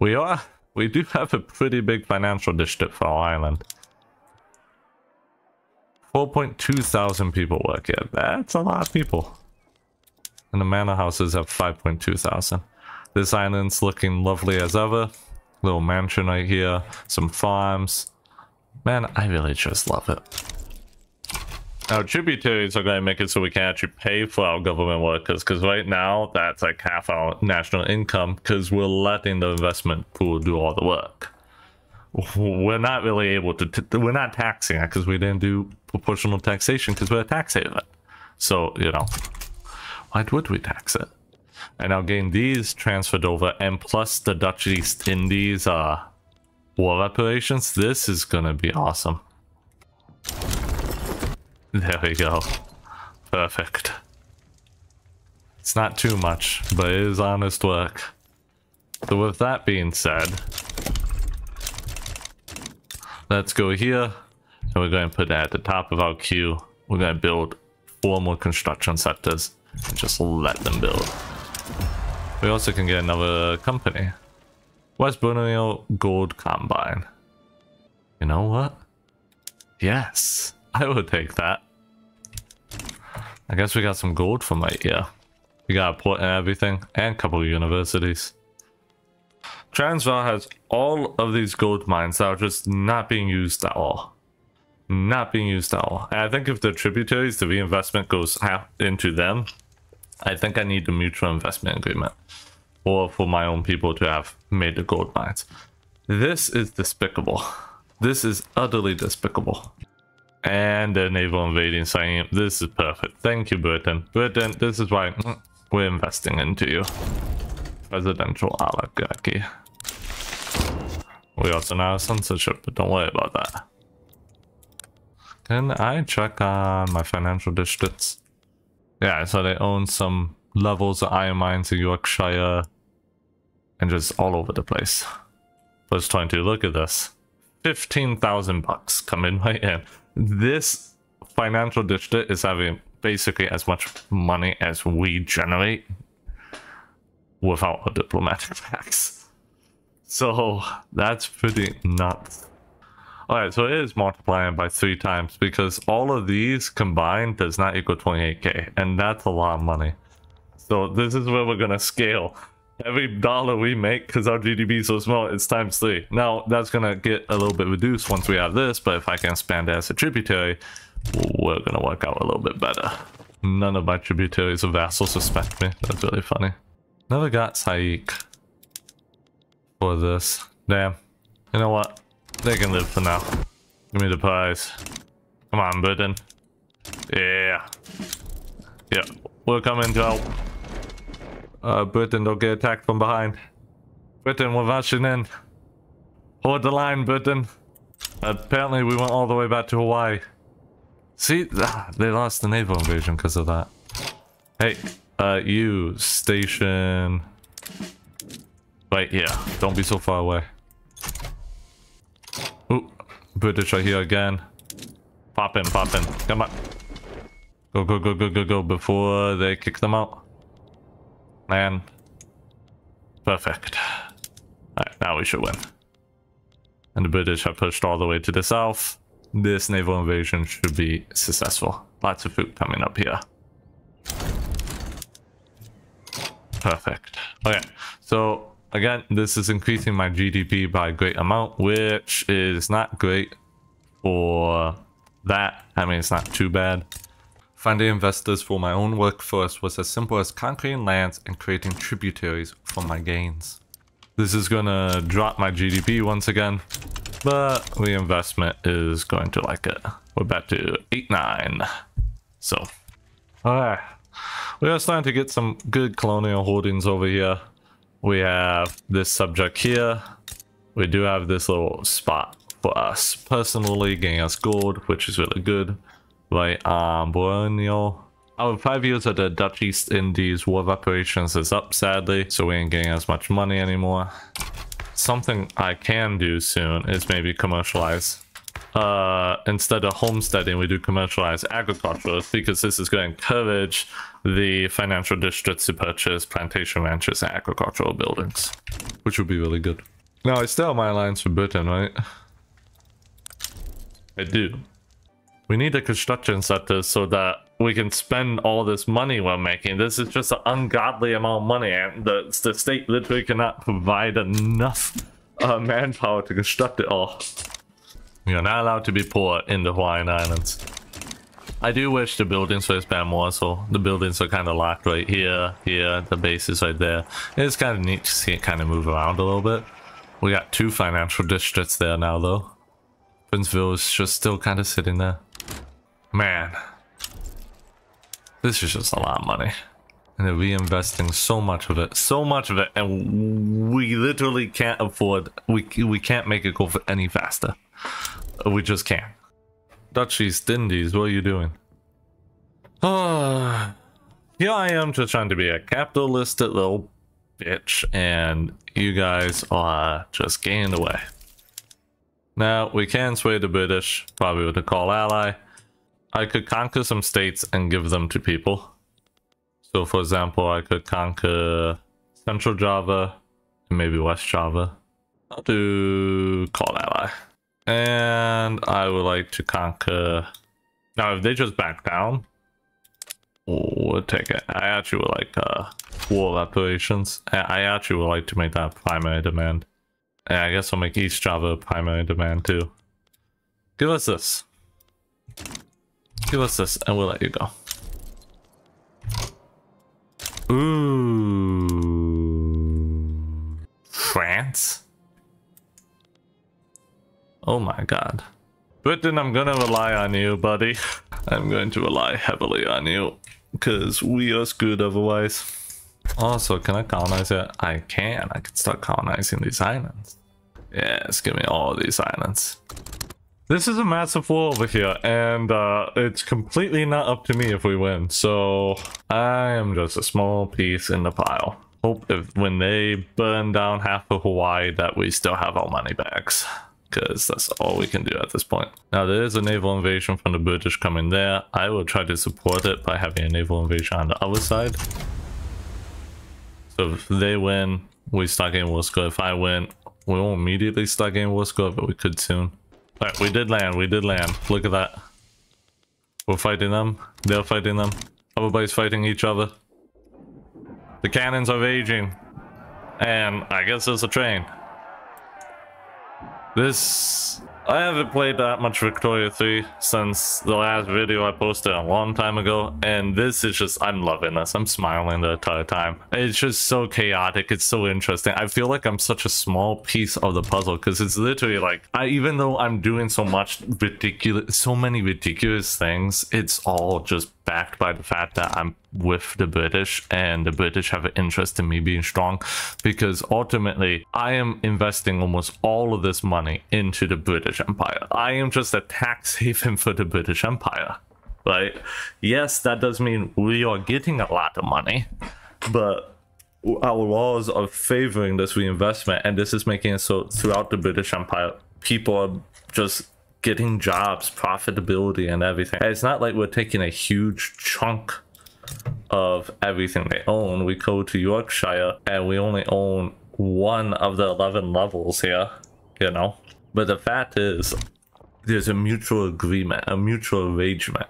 We do have a pretty big financial district for our island. 4.2 thousand people work here. That's a lot of people. And the manor houses have 5.2 thousand. This island's looking lovely as ever. Little mansion right here. Some farms. Man, I really just love it. Now, tributaries are going to make it so we can actually pay for our government workers, because right now, that's like half our national income, because we're letting the investment pool do all the work. We're not really able to, we're not taxing it, because we didn't do proportional taxation, because we're a tax haven. So, you know, why would we tax it? And now getting these transferred over, and plus the Dutch East Indies war reparations, this is gonna be awesome. There we go. Perfect. It's not too much, but it is honest work. So with that being said, let's go here, and we're going to put that at the top of our queue. We're going to build 4 more construction sectors, and just let them build. We also can get another company. West Borneo Gold Combine. You know what? Yes, I would take that. I guess we got some gold from right here. We got a port and everything, and a couple of universities. Transvaal has all of these gold mines that are just not being used at all. Not being used at all. And I think if they're tributaries, the reinvestment goes into them. I think I need the mutual investment agreement. Or for my own people to have made the gold mines. This is despicable. This is utterly despicable. And the naval invading Siam. This is perfect. Thank you, Britain. Britain, this is why we're investing into you. Presidential oligarchy. We also now have censorship, but don't worry about that. Can I check on my financial districts? Yeah, so they own some levels of iron mines in Yorkshire. And just all over the place. Plus 22, look at this. 15,000 bucks coming right in. This financial district is having basically as much money as we generate without a diplomatic tax. So that's pretty nuts. Alright, so it is multiplying by 3 times because all of these combined does not equal 28k, and that's a lot of money. So this is where we're gonna scale. Every dollar we make, because our GDP is so small, it's times 3. Now, that's gonna get a little bit reduced once we have this, but if I can expand it as a tributary, we're gonna work out a little bit better. None of my tributaries or vassals suspect me. That's really funny. Never got Saik for this. Damn. You know what? They can live for now. Give me the prize. Come on, Britain. Yeah. Yeah. We're coming to help. Britain, don't get attacked from behind. Britain, we're rushing in. Hold the line, Britain. Apparently, we went all the way back to Hawaii. See? They lost the naval invasion because of that. Hey, you, station... right here. Don't be so far away. Ooh, British are here again. Pop in, pop in. Come on. Go, go, go, go, go, go before they kick them out. Man. Perfect. Alright, now we should win. And the British have pushed all the way to the south. This naval invasion should be successful. Lots of food coming up here. Perfect. Okay, so again, this is increasing my GDP by a great amount, which is not great for that. I mean, it's not too bad. Finding investors for my own workforce was as simple as conquering lands and creating tributaries for my gains. This is gonna drop my GDP once again, but reinvestment is going to like it. We're back to 8-9. So, alright. We are starting to get some good colonial holdings over here. We have this subject here. We do have this little spot for us personally, getting us gold, which is really good. Right, Borneo. Our 5 years at the Dutch East Indies War of Operations is up, sadly, so we ain't getting as much money anymore. Something I can do soon is maybe commercialize. Instead of homesteading, we do commercialize agriculture, because this is going to encourage the financial districts to purchase plantation ranches and agricultural buildings, which would be really good. Now, I still have my alliance with Britain, right? I do. We need a construction sector so that we can spend all this money we're making. This is just an ungodly amount of money, and the state literally cannot provide enough manpower to construct it all. We are not allowed to be poor in the Hawaiian Islands. I do wish the buildings were expanded more, so the buildings are kind of locked right here, here, the base is right there. It's kind of neat to see it kind of move around a little bit. We got 2 financial districts there now, though. Princeville is just still kind of sitting there. Man. This is just a lot of money. And they're reinvesting so much of it, and we literally can't afford, we can't make it go for any faster. We just can't. Dutch East Indies, what are you doing? Here I am just trying to be a capitalistic little bitch, and you guys are just getting away. Now, we can sway the British, probably with a call ally. I could conquer some states and give them to people. So, for example, I could conquer Central Java and maybe West Java. I'll do call ally. And I would like to conquer... Now, if they just back down, we'll take it. I actually would like war operations. I actually would like to make that primary demand. And I guess I'll make East Java a primary demand too. Give us this. Give us this, and we'll let you go. Ooh. France? Oh my god. Britain, I'm gonna rely on you, buddy. I'm going to rely heavily on you, because we are screwed otherwise. Also, can I colonize it? I can. I can start colonizing these islands. Yes, give me all of these islands. This is a massive war over here, and it's completely not up to me if we win. So I am just a small piece in the pile. Hope if when they burn down half of Hawaii that we still have our money bags. because that's all we can do at this point. Now there is a naval invasion from the British coming there. I will try to support it by having a naval invasion on the other side. So if they win, we start getting war score. If I win, we won't immediately start getting war score, but we could soon. Alright, we did land. Look at that. We're fighting them. They're fighting them. Everybody's fighting each other. The cannons are raging. And I guess there's a train. I haven't played that much Victoria 3 since the last video I posted a long time ago, and this is just, I'm loving this. I'm smiling the entire time. It's just so chaotic. It's so interesting. I feel like I'm such a small piece of the puzzle because it's literally like, even though I'm doing so many ridiculous things, it's all just backed by the fact that I'm with the British and the British have an interest in me being strong, because ultimately I am investing almost all of this money into the British Empire. I am just a tax haven for the British Empire, right? Yes, that does mean we are getting a lot of money, but our laws are favoring this reinvestment, and this is making it so throughout the British Empire people are just getting jobs, profitability, and everything. It's not like we're taking a huge chunk of everything they own. We go to Yorkshire and we only own one of the 11 levels here, you know. But the fact is, there's a mutual agreement, a mutual arrangement,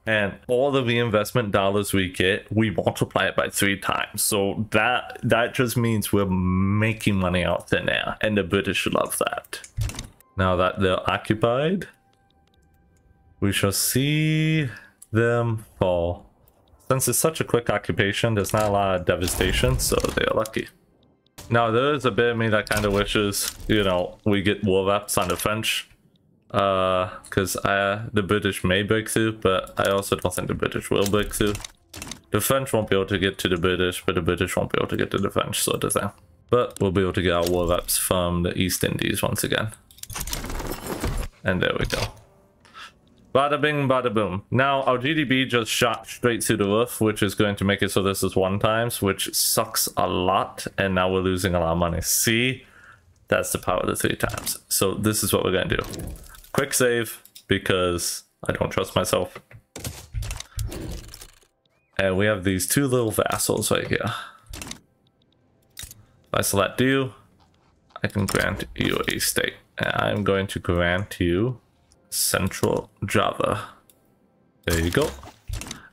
and all the reinvestment dollars we get, we multiply it by 3 times. So that just means we're making money out thin air, and the British love that. Now that they're occupied, we shall see them fall. Since it's such a quick occupation, there's not a lot of devastation, so they're lucky. Now there is a bit of me that kind of wishes, you know, we get war reps on the French, because the British may break through, but I also don't think the British will break through. The French won't be able to get to the British, but the British won't be able to get to the French, sort of thing. But we'll be able to get our war reps from the East Indies once again. And there we go. Bada bing, bada boom. Now our GDP just shot straight through the roof, which is going to make it so this is 1 times, which sucks a lot. And now we're losing a lot of money. See, that's the power of the 3 times. So this is what we're going to do. Quick save, because I don't trust myself. And we have these 2 little vassals right here. If I select you, I can grant you a state. And I'm going to grant you Central Java. There you go.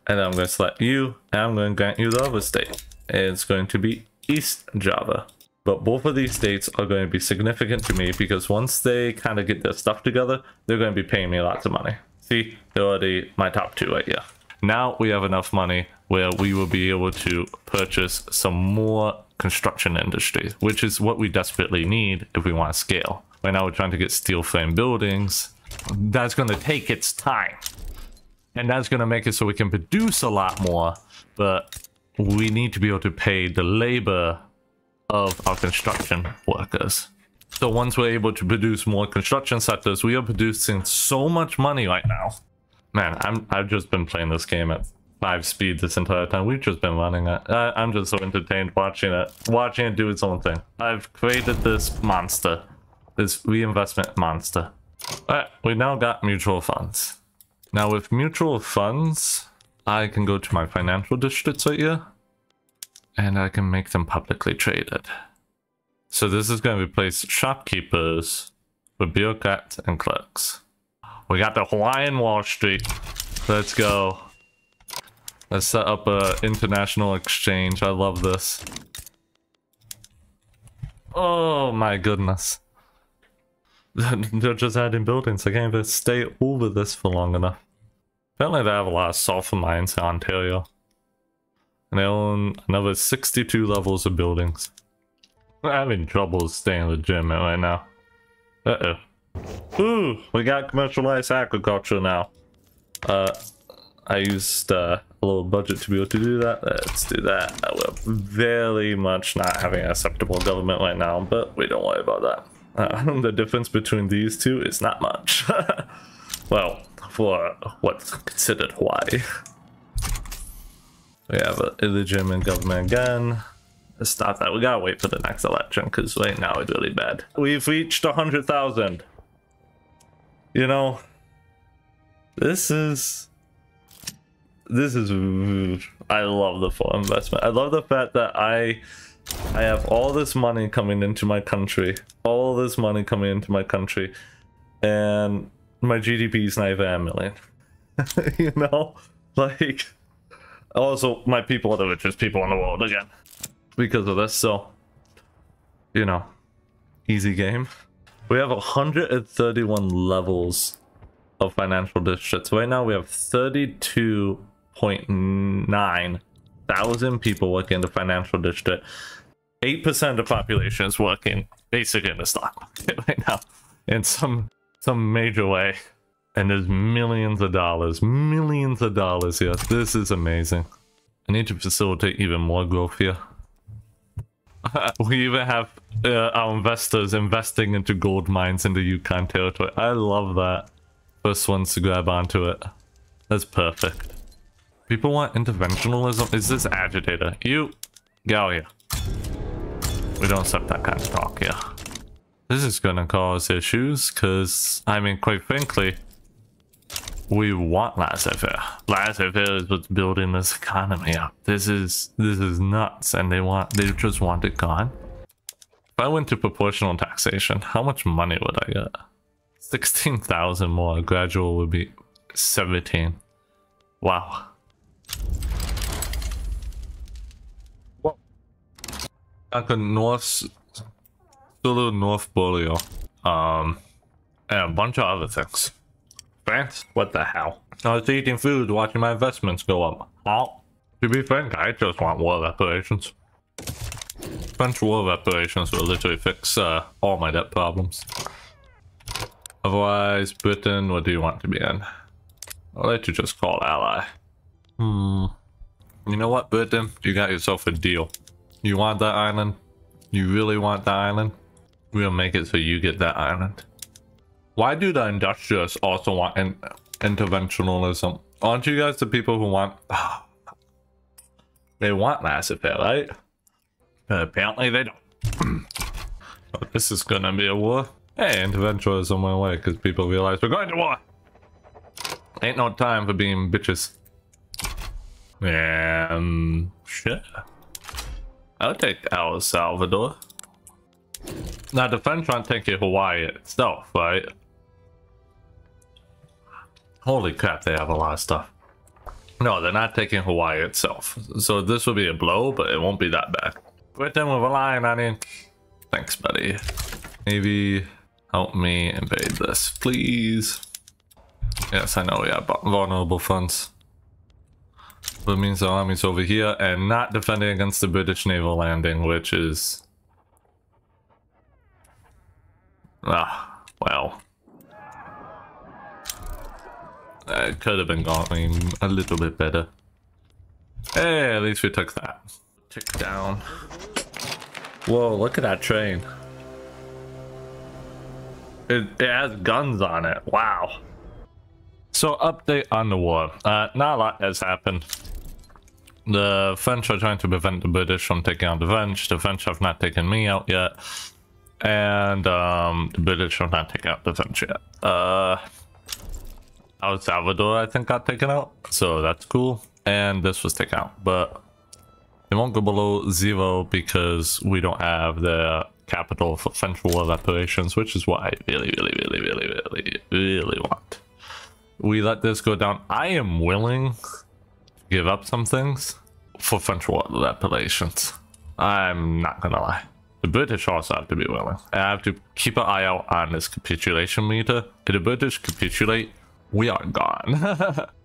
And then I'm going to select you, and I'm going to grant you the other state. And it's going to be East Java. But both of these states are going to be significant to me, because once they kind of get their stuff together, they're going to be paying me lots of money. See, they're already my top 2 right here. Now we have enough money where we will be able to purchase some more construction industry, which is what we desperately need if we want to scale. Right now we're trying to get steel frame buildings. That's going to take its time, and that's going to make it so we can produce a lot more, but we need to be able to pay the labor of our construction workers. So once we're able to produce more construction sectors, we are producing so much money right now. Man, I've just been playing this game at 5 speed this entire time. We've just been running it. I'm just so entertained watching it do its own thing. I've created this monster, this reinvestment monster. Alright, we now got mutual funds. Now with mutual funds, I can go to my financial districts right here, and I can make them publicly traded. So this is going to replace shopkeepers with bureaucrats and clerks. We got the Hawaiian Wall Street. Let's go. Let's set up an international exchange. I love this. Oh my goodness. They're just adding buildings. I can't even stay over this for long enough. Apparently they have a lot of sulfur mines in Ontario. And they own another 62 levels of buildings. I'm having trouble staying legitimate right now. Uh-oh. Ooh, we got commercialized agriculture now. I used a little budget to be able to do that. Let's do that. We're very much not having an acceptable government right now, but we don't worry about that. The difference between these two is not much. Well, for what's considered Hawaii. We have an illegitimate government again. Let's stop that. We gotta wait for the next election, because right now it's really bad. We've reached 100,000. You know, this is I love the full investment. I love the fact that I have all this money coming into my country, and my GDP is not even a million. You know, like, also my people are the richest people in the world again because of this. So, you know, easy game. We have 131 levels of financial districts. Right now we have 32.9 thousand people working in the financial district. 8% of the population is working basically in the stock market right now in some major way. And there's millions of dollars here. This is amazing. I need to facilitate even more growth here. We even have our investors investing into gold mines in the Yukon territory. I love that. First ones to grab onto it. That's perfect. People want interventionalism. Is this agitator? You, get out here. We don't accept that kind of talk here. This is gonna cause issues, because, I mean, quite frankly, we want laissez-faire. Laissez-faire is what's building this economy up. This is nuts, and they just want it gone. If I went to proportional taxation, how much money would I get? 16,000 more. Gradual would be 17. Wow. Whoa. Like a North Borneo. And a bunch of other things. France? What the hell? I was eating food, watching my investments go up. How? To be frank, I just want war reparations. French war reparations will literally fix all my debt problems. Otherwise, Britain, what do you want to be in? I'll let you just call ally. You know what, Britain? You got yourself a deal. You want that island? You really want that island? We'll make it so you get that island. Why do the industrialists also want interventionalism? Aren't you guys the people who want... They want laissez-faire, right? Apparently they don't. But this is gonna be a war. Hey, interventionalism went away because people realize we're going to war. Ain't no time for being bitches. Shit. I'll take El Salvador. Now the French aren't taking Hawaii itself, right? Holy crap, they have a lot of stuff. No, they're not taking Hawaii itself. So this will be a blow, but it won't be that bad. Britain with a line on it. Thanks, buddy. Maybe help me invade this, please. Yes, I know we have vulnerable funds. But it means the army's over here and not defending against the British naval landing, which is... well. It could have been going a little bit better. Hey, at least we took that. Tick down. Whoa, look at that train. It has guns on it. Wow. So, update on the war. Not a lot has happened. The French are trying to prevent the British from taking out the French. The French have not taken me out yet. And the British have not taken out the French yet. El Salvador, I think, got taken out. So that's cool. And this was taken out. But it won't go below 0 because we don't have the capital for French war reparations, which is what I really want. We let this go down. I am willing to give up some things for French war reparations. I'm not gonna lie. The British also have to be willing. I have to keep an eye out on this capitulation meter. If the British capitulate, we are gone.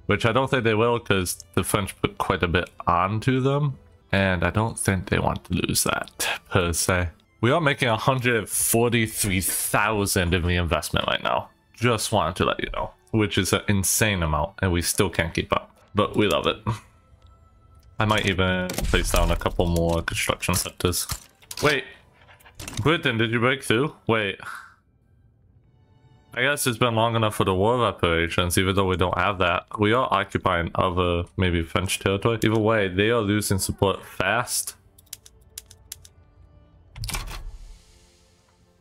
Which I don't think they will because the French put quite a bit onto them. And I don't think they want to lose that, per se. We are making 143,000 in reinvestment right now. Just wanted to let you know. Which is an insane amount, and we still can't keep up. But we love it. I might even place down a couple more construction sectors. Wait. Britain, did you break through? Wait. I guess it's been long enough for the war reparations, even though we don't have that. We are occupying other, maybe French territory. Either way, they are losing support fast.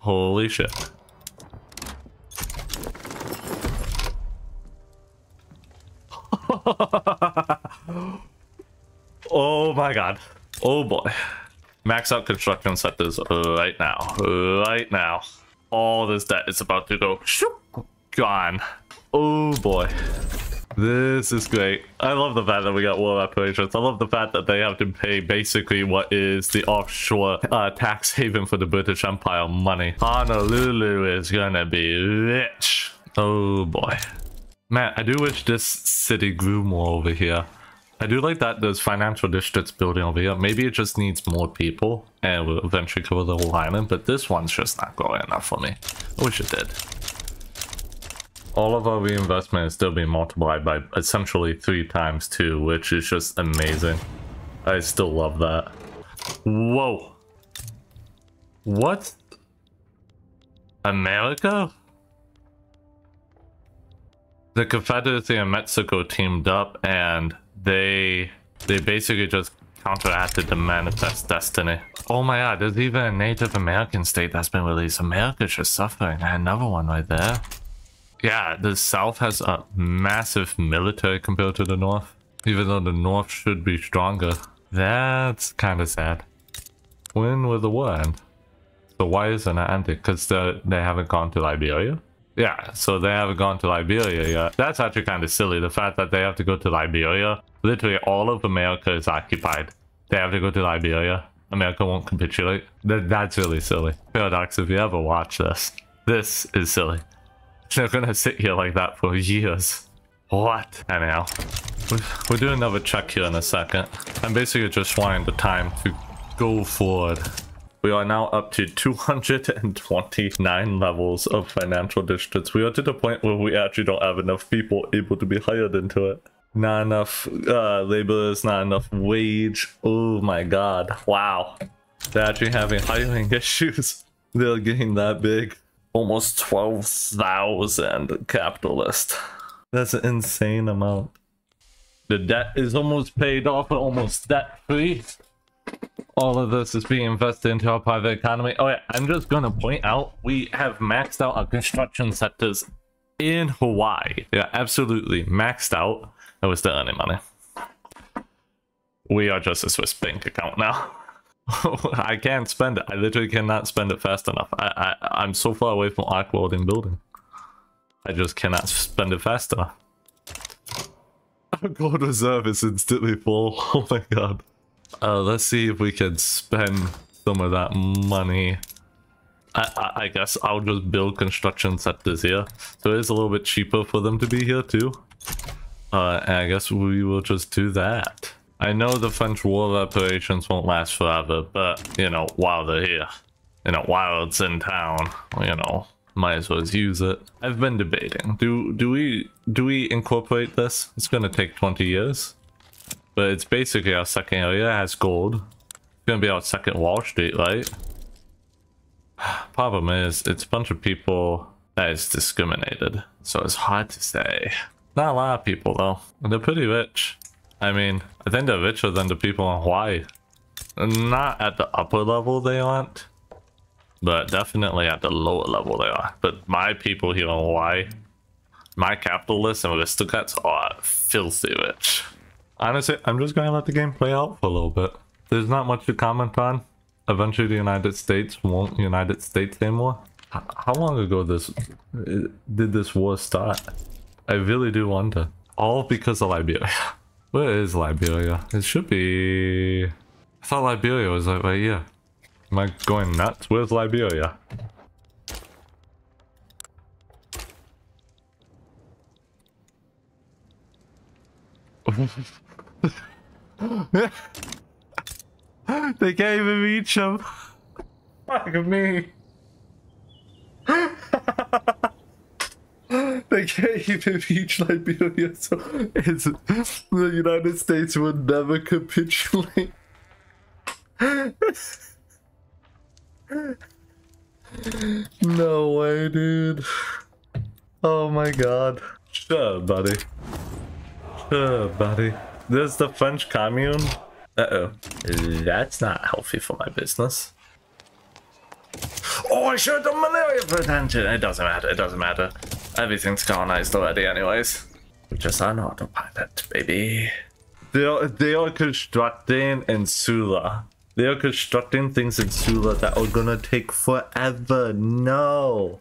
Holy shit. Oh my god. Oh boy. Max out construction sectors right now. Right now. All this debt is about to go gone. Oh boy. This is great. I love the fact that we got war reparations. I love the fact that they have to pay basically what is the offshore tax haven for the British Empire money. Honolulu is gonna be rich. Oh boy. Man, I do wish this city grew more over here. I do like that there's financial districts building over here. Maybe it just needs more people and we'll eventually cover the whole island, but this one's just not growing enough for me. I wish it did. All of our reinvestment is still being multiplied by essentially 3 times 2, which is just amazing. I still love that. Whoa. What? America? The Confederacy and Mexico teamed up and they basically just counteracted the Manifest Destiny. Oh my god, there's even a Native American state that's been released. America's just suffering. I had another one right there. Yeah, the South has a massive military compared to the North. Even though the North should be stronger. That's kind of sad. When will the war end? So why isn't it ending? Because they haven't gone to Liberia? Yeah, so they haven't gone to Liberia yet. That's actually kind of silly. The fact that they have to go to Liberia. Literally all of America is occupied. They have to go to Liberia. America won't capitulate. That's really silly. Paradox, if you ever watch this, this is silly. They're gonna sit here like that for years. What? Anyhow, we'll do another check here in a second. I'm basically just wanting the time to go forward. We are now up to 229 levels of financial districts. We are to the point where we actually don't have enough people able to be hired into it. Not enough laborers, not enough wage. Oh my god. Wow. They're actually having hiring issues. They're getting that big. Almost 12,000 capitalist. That's an insane amount. The debt is almost paid off, almost debt free. All of this is being invested into our private economy. Oh yeah, I'm just gonna point out we have maxed out our construction sectors in Hawaii. Yeah, absolutely maxed out, and we're still earning money. We are just a Swiss bank account now. I can't spend it. I literally cannot spend it fast enough. I'm so far away from arc welding building. I just cannot spend it fast enough. Our gold reserve is instantly full. Oh my god. Let's see if we can spend some of that money. I guess I'll just build construction sectors here. So it is a little bit cheaper for them to be here too. And I guess we will just do that. I know the French war reparations won't last forever, but, you know, while they're here, you know, while it's in town, you know, might as well use it. I've been debating. Do we incorporate this? It's gonna take 20 years. But it's basically our second area. It has gold. It's gonna be our second Wall Street, right? Problem is, it's a bunch of people that is discriminated. So it's hard to say. Not a lot of people though. And they're pretty rich. I mean, I think they're richer than the people in Hawaii. Not at the upper level they aren't, but definitely at the lower level they are. But my people here in Hawaii, my capitalists and aristocrats are filthy rich. Honestly, I'm just gonna let the game play out for a little bit. There's not much to comment on. Eventually the United States won't United States anymore. How long ago did this war start? I really do wonder. All because of Liberia. Where is Liberia? It should be... I thought Liberia was like right here. Am I going nuts? Where's Liberia? They can't even reach him. Fuck me. They can't even reach Liberia, so the United States would never capitulate. No way, dude. Oh my god. Sure, buddy. Sure, buddy. There's the French commune. Uh-oh. That's not healthy for my business. Oh, I showed the malaria prevention. It doesn't matter. It doesn't matter. Everything's colonized already anyways. We're just on autopilot, baby. They are constructing in Sula. They are constructing things in Sula that are gonna take forever. No.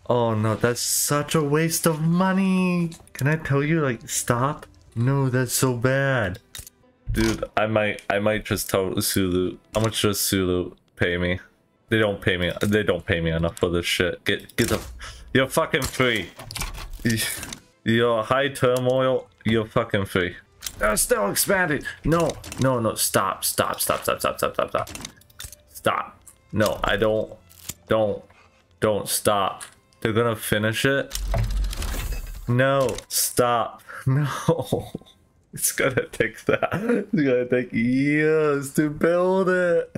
Oh no, that's such a waste of money. Can I tell you, like, stop? No, that's so bad. Dude, I might just tell Sulu. How much does Sulu pay me? They don't pay me. They don't pay me enough for this shit. Get the. You're fucking free. You're high turmoil. You're fucking free. They're still expanding. No. Stop. Stop. No, I don't stop. They're gonna finish it. No, stop. No. It's gonna take that. It's gonna take years to build it.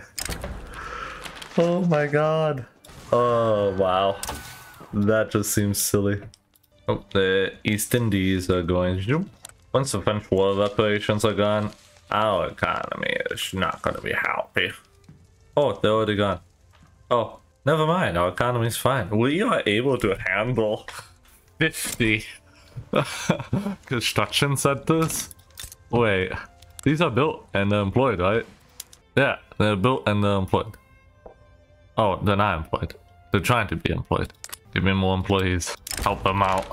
Oh my god. Oh wow. That just seems silly. Oh, the East Indies are going. Once the French war reparations are gone, our economy is not gonna be happy. Oh, they're already gone. Oh, never mind. Our economy's fine. We are able to handle 50 construction centers. Wait, these are built and they're employed, right? Yeah, they're built and they're employed. Oh, they're not employed. They're trying to be employed. Give me more employees. Help them out.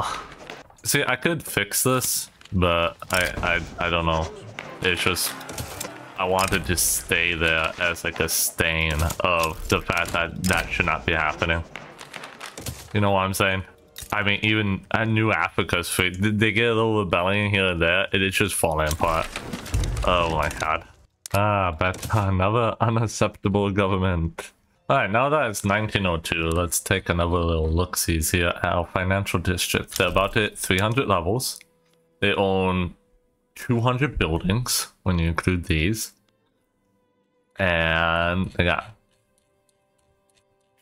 See, I could fix this, but I don't know. It's just I wanted to stay there as like a stain of the fact that that should not be happening. You know what I'm saying? I mean, even I knew Africa's free. They get a little rebellion here and there, and it's just falling apart. Oh my god. Ah, but another unacceptable government. Alright, now that it's 1902, let's take another little look-sees here at our financial district. They're about at 300 levels. They own 200 buildings, when you include these. And they got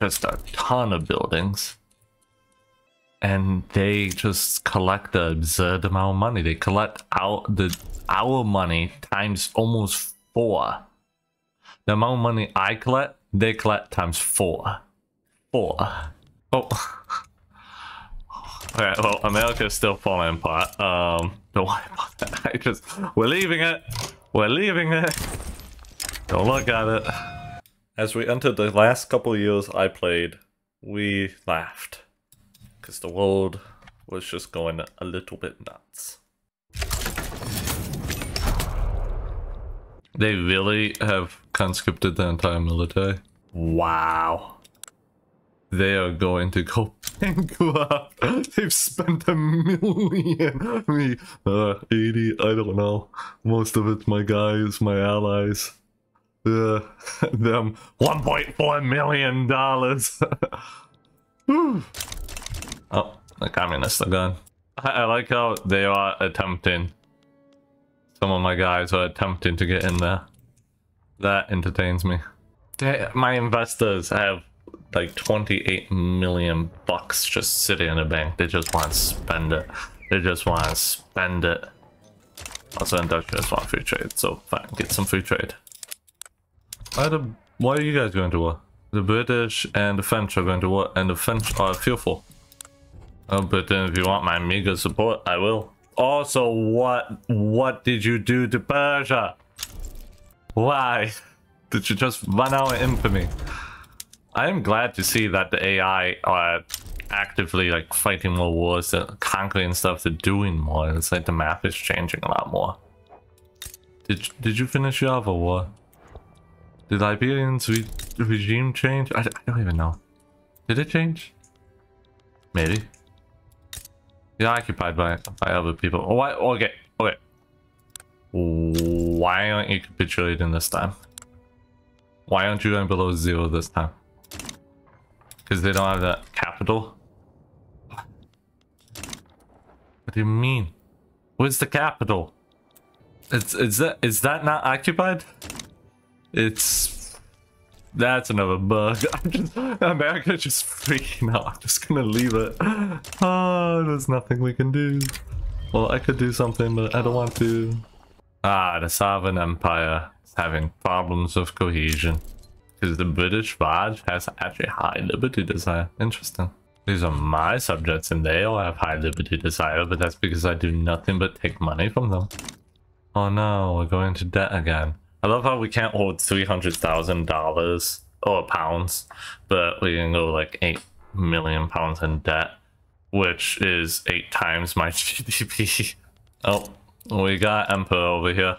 just a ton of buildings. And they just collect an absurd amount of money. They collect our money times almost 4. The amount of money I collect, they collect times 4. 4. Oh. Okay, well, America's still falling apart. Don't worry about that. We're leaving it. We're leaving it. Don't look at it. As we entered the last couple of years I played, we laughed. Because the world was just going a little bit nuts. They really have conscripted the entire military. Wow. They are going to go bankrupt. They've spent $1 million. 80, I don't know. Most of it's my guys, my allies. Them $1.4 million. Oh, the communists are gone. I like how they are attempting. Some of my guys are attempting to get in there. That entertains me. My investors have like 28 million bucks just sitting in the bank. They just want to spend it. They just want to spend it. Also, industrialists want free trade, so fine, get some free trade. Why are you guys going to war? The British and the French are going to war, and the French are fearful. Oh, but then if you want my meager support, I will. Also, what did you do to Persia? Why? Did you just run out of infamy? I am glad to see that the AI are actively like fighting more wars, conquering stuff, they're doing more. It's like the map is changing a lot more. Did you finish your other war? Did Liberian's regime change? I don't even know. Did it change? Maybe. You're occupied by other people. Oh, why? Okay. Why aren't you capitulating this time? Why aren't you going below 0 this time? Because they don't have that capital? What do you mean? Where's the capital? Is that not occupied? That's another bug. America's just freaking out. I'm just gonna leave it. Oh, there's nothing we can do. Well, I could do something, but I don't want to. Ah, the Sovereign Empire is having problems with cohesion. Because the British Raj has actually high liberty desire. Interesting. These are my subjects and they all have high liberty desire, but that's because I do nothing but take money from them. Oh no, we're going into debt again. I love how we can't hold $300,000 or pounds, but we can go like 8 million pounds in debt, which is 8 times my GDP. Oh, we got Emperor over here.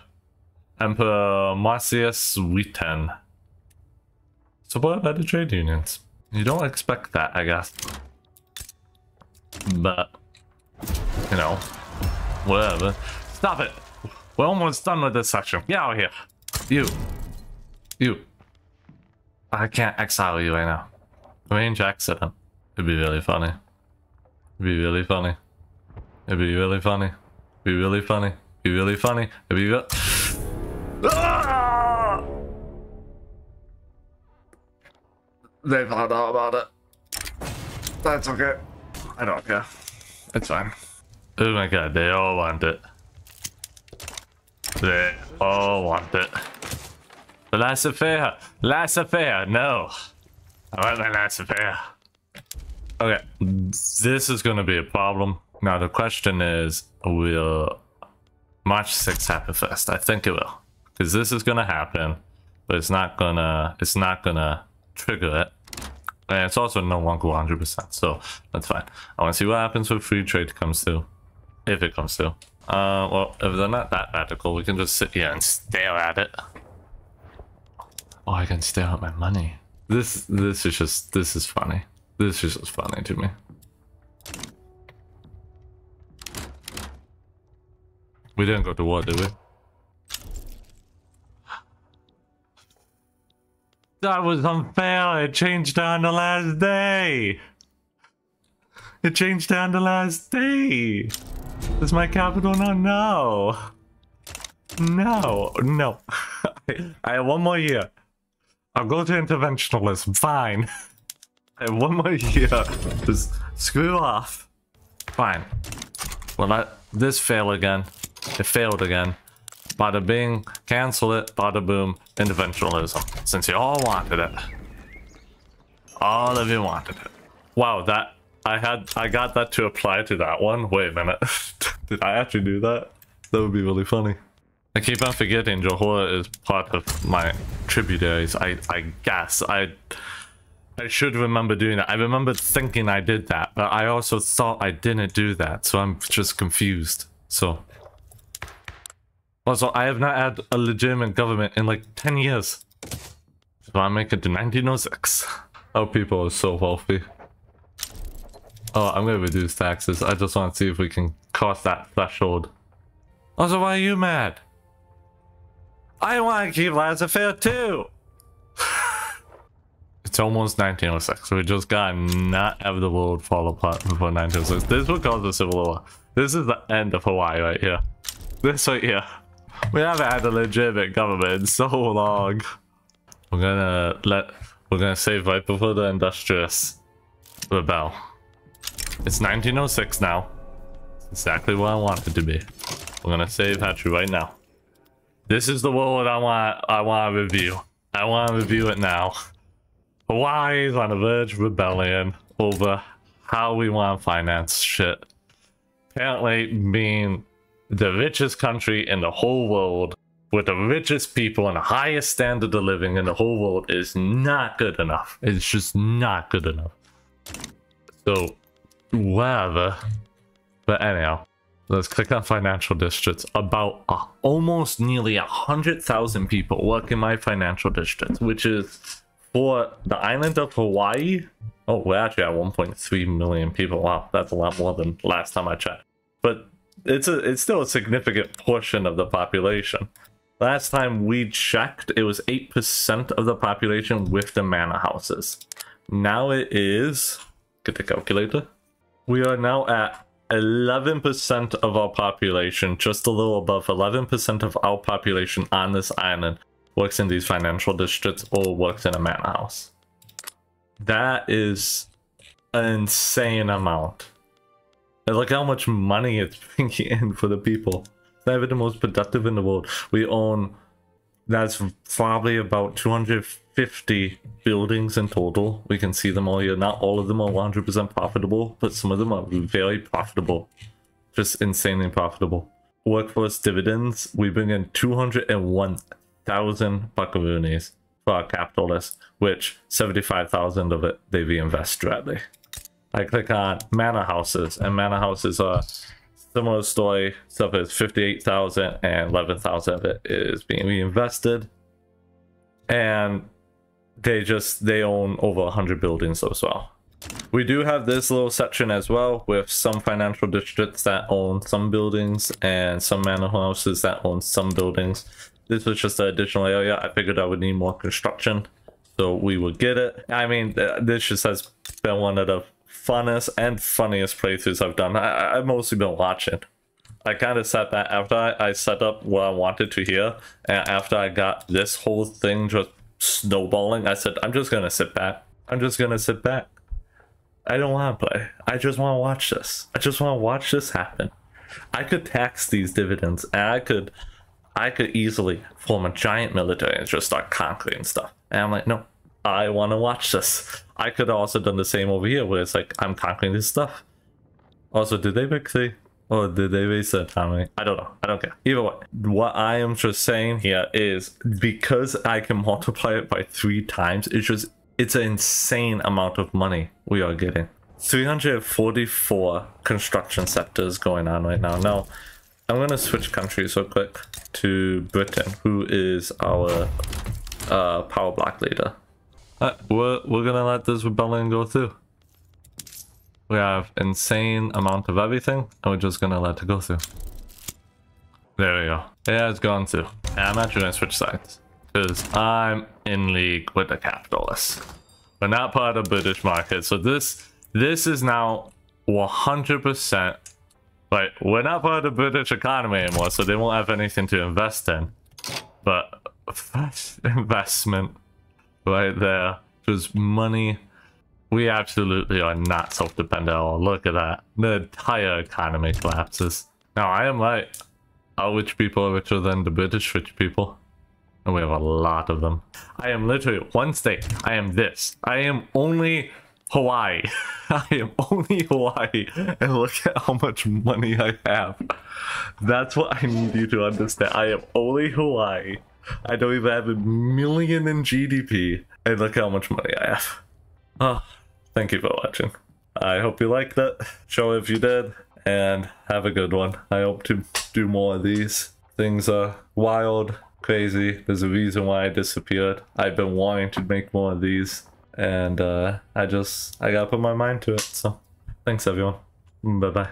Emperor Marcius Wheaton. Supported by the trade unions. You don't expect that, I guess. But, you know, whatever. Stop it! We're almost done with this section. Get out of here. You. I can't exile you right now. Arrange accident. It'd be really funny. It'd be really funny. It'd be really funny. It'd be really funny. It'd be really funny. It'd be real. Ah! They found out about it. That's okay. I don't care. It's fine. Oh my god, they all want it. They all want it. The laissez-faire! Laissez-faire! No! I want my laissez-faire. Okay, this is gonna be a problem. Now the question is, will March 6th happen first? I think it will. Because this is gonna happen, but it's not gonna trigger it. And it's also no longer 100%, so that's fine. I want to see what happens when free trade comes through. If it comes through. Well, if they're not that radical, we can just sit here and stare at it. Oh, I can stare at my money. This is funny. This is just funny to me. We didn't go to war, did we? That was unfair. It changed on the last day. It changed on the last day. Is my capital not? No. No. I have one more year. I'll go to interventionalism. Fine. I have one more year. Just screw off. Fine. Well, let this fail again. It failed again. Bada bing, cancel it, bada boom, interventionalism. Since you all wanted it. All of you wanted it. Wow, that I got that to apply to that one. Wait a minute. Did I actually do that? That would be really funny. I keep on forgetting Johor is part of my tributaries. I guess I should remember doing that. I remember thinking I did that, but I also thought I didn't do that, so I'm just confused. So also, I have not had a legitimate government in like 10 years. So I make it to 1906. Our people are so wealthy. Oh, I'm gonna reduce taxes. I just want to see if we can cross that threshold. Also, why are you mad? I want to keep laissez-faire too! It's almost 1906. We just gotta not have the world fall apart before 1906. This will cause a civil war. This is the end of Hawaii right here. This right here. We haven't had a legitimate government in so long. We're gonna save right before the industrialists rebel. It's 1906 now. It's exactly what I want it to be. We're gonna save Hatchery right now. This is the world I want to review. I want to review it now. Hawaii is on the verge of rebellion over how we want to finance shit. Apparently being the richest country in the whole world with the richest people and the highest standard of living in the whole world is not good enough. It's just not good enough. So, whatever. But anyhow, let's click on financial districts. About almost nearly 100,000 people work in my financial district, which is for the island of Hawaii. Oh, we're actually at 1.3 million people. Wow, that's a lot more than last time I checked. But it's still a significant portion of the population. Last time we checked, it was 8% of the population with the manor houses. Now it is, get the calculator. We are now at 11% of our population, just a little above 11% of our population on this island works in these financial districts or works in a manor house. That is an insane amount. And look how much money it's bringing in for the people. It's not even the most productive in the world. We own That's probably about 250 buildings in total. We can see them all here. Not all of them are 100% profitable, but some of them are very profitable. Just insanely profitable. Workforce dividends, we bring in 201,000 buckaroonies for our capitalists, which 75,000 of it they reinvest directly. I click on manor houses, and manor houses are similar story. Stuff is 58,000 and 11,000 of it is being reinvested, and they own over 100 buildings as well. We do have this little section as well with some financial districts that own some buildings and some manor houses that own some buildings. This was just an additional area. I figured I would need more construction, so we would get it. I mean, this just has been one of the funnest and funniest playthroughs I've done. I've mostly been watching. I kind of set that after I set up what I wanted to here, and after I got this whole thing just snowballing, I said, I'm just gonna sit back. I'm just gonna sit back. I don't want to play. I just want to watch this. I just want to watch this happen. I could tax these dividends, and I could easily form a giant military and just start conquering stuff. And I'm like, no, I want to watch this. I could have also done the same over here, where it's like, I'm conquering this stuff. Also, did they make the, or did they raise the economy? I don't know. I don't care. Either way, what I am just saying here is, because I can multiply it by 3 times, it's an insane amount of money we are getting. 344 construction sectors going on right now. Now, I'm going to switch countries real quick to Britain, who is our power block leader. We're going to let this rebellion go through. We have insane amount of everything, and we're just going to let it go through. There we go. Yeah, it's gone through. And I'm actually going to switch sides, because I'm in league with the capitalists. We're not part of the British market, so this is now 100%. Right, we're not part of the British economy anymore, so they won't have anything to invest in. But investment right there, just money. We absolutely are not self-dependent at all. Look at that. The entire economy collapses. Now, I am right. Our rich people are richer than the British rich people. And we have a lot of them. I am literally one state. I am this. I am only Hawaii. I am only Hawaii. And look at how much money I have. That's what I need you to understand. I am only Hawaii. I don't even have 1 million in GDP. And look how much money I have. Oh, thank you for watching. I hope you liked it. Show if you did. And have a good one. I hope to do more of these. Things are wild. Crazy. There's a reason why I disappeared. I've been wanting to make more of these, and I gotta put my mind to it. So thanks everyone. Bye bye.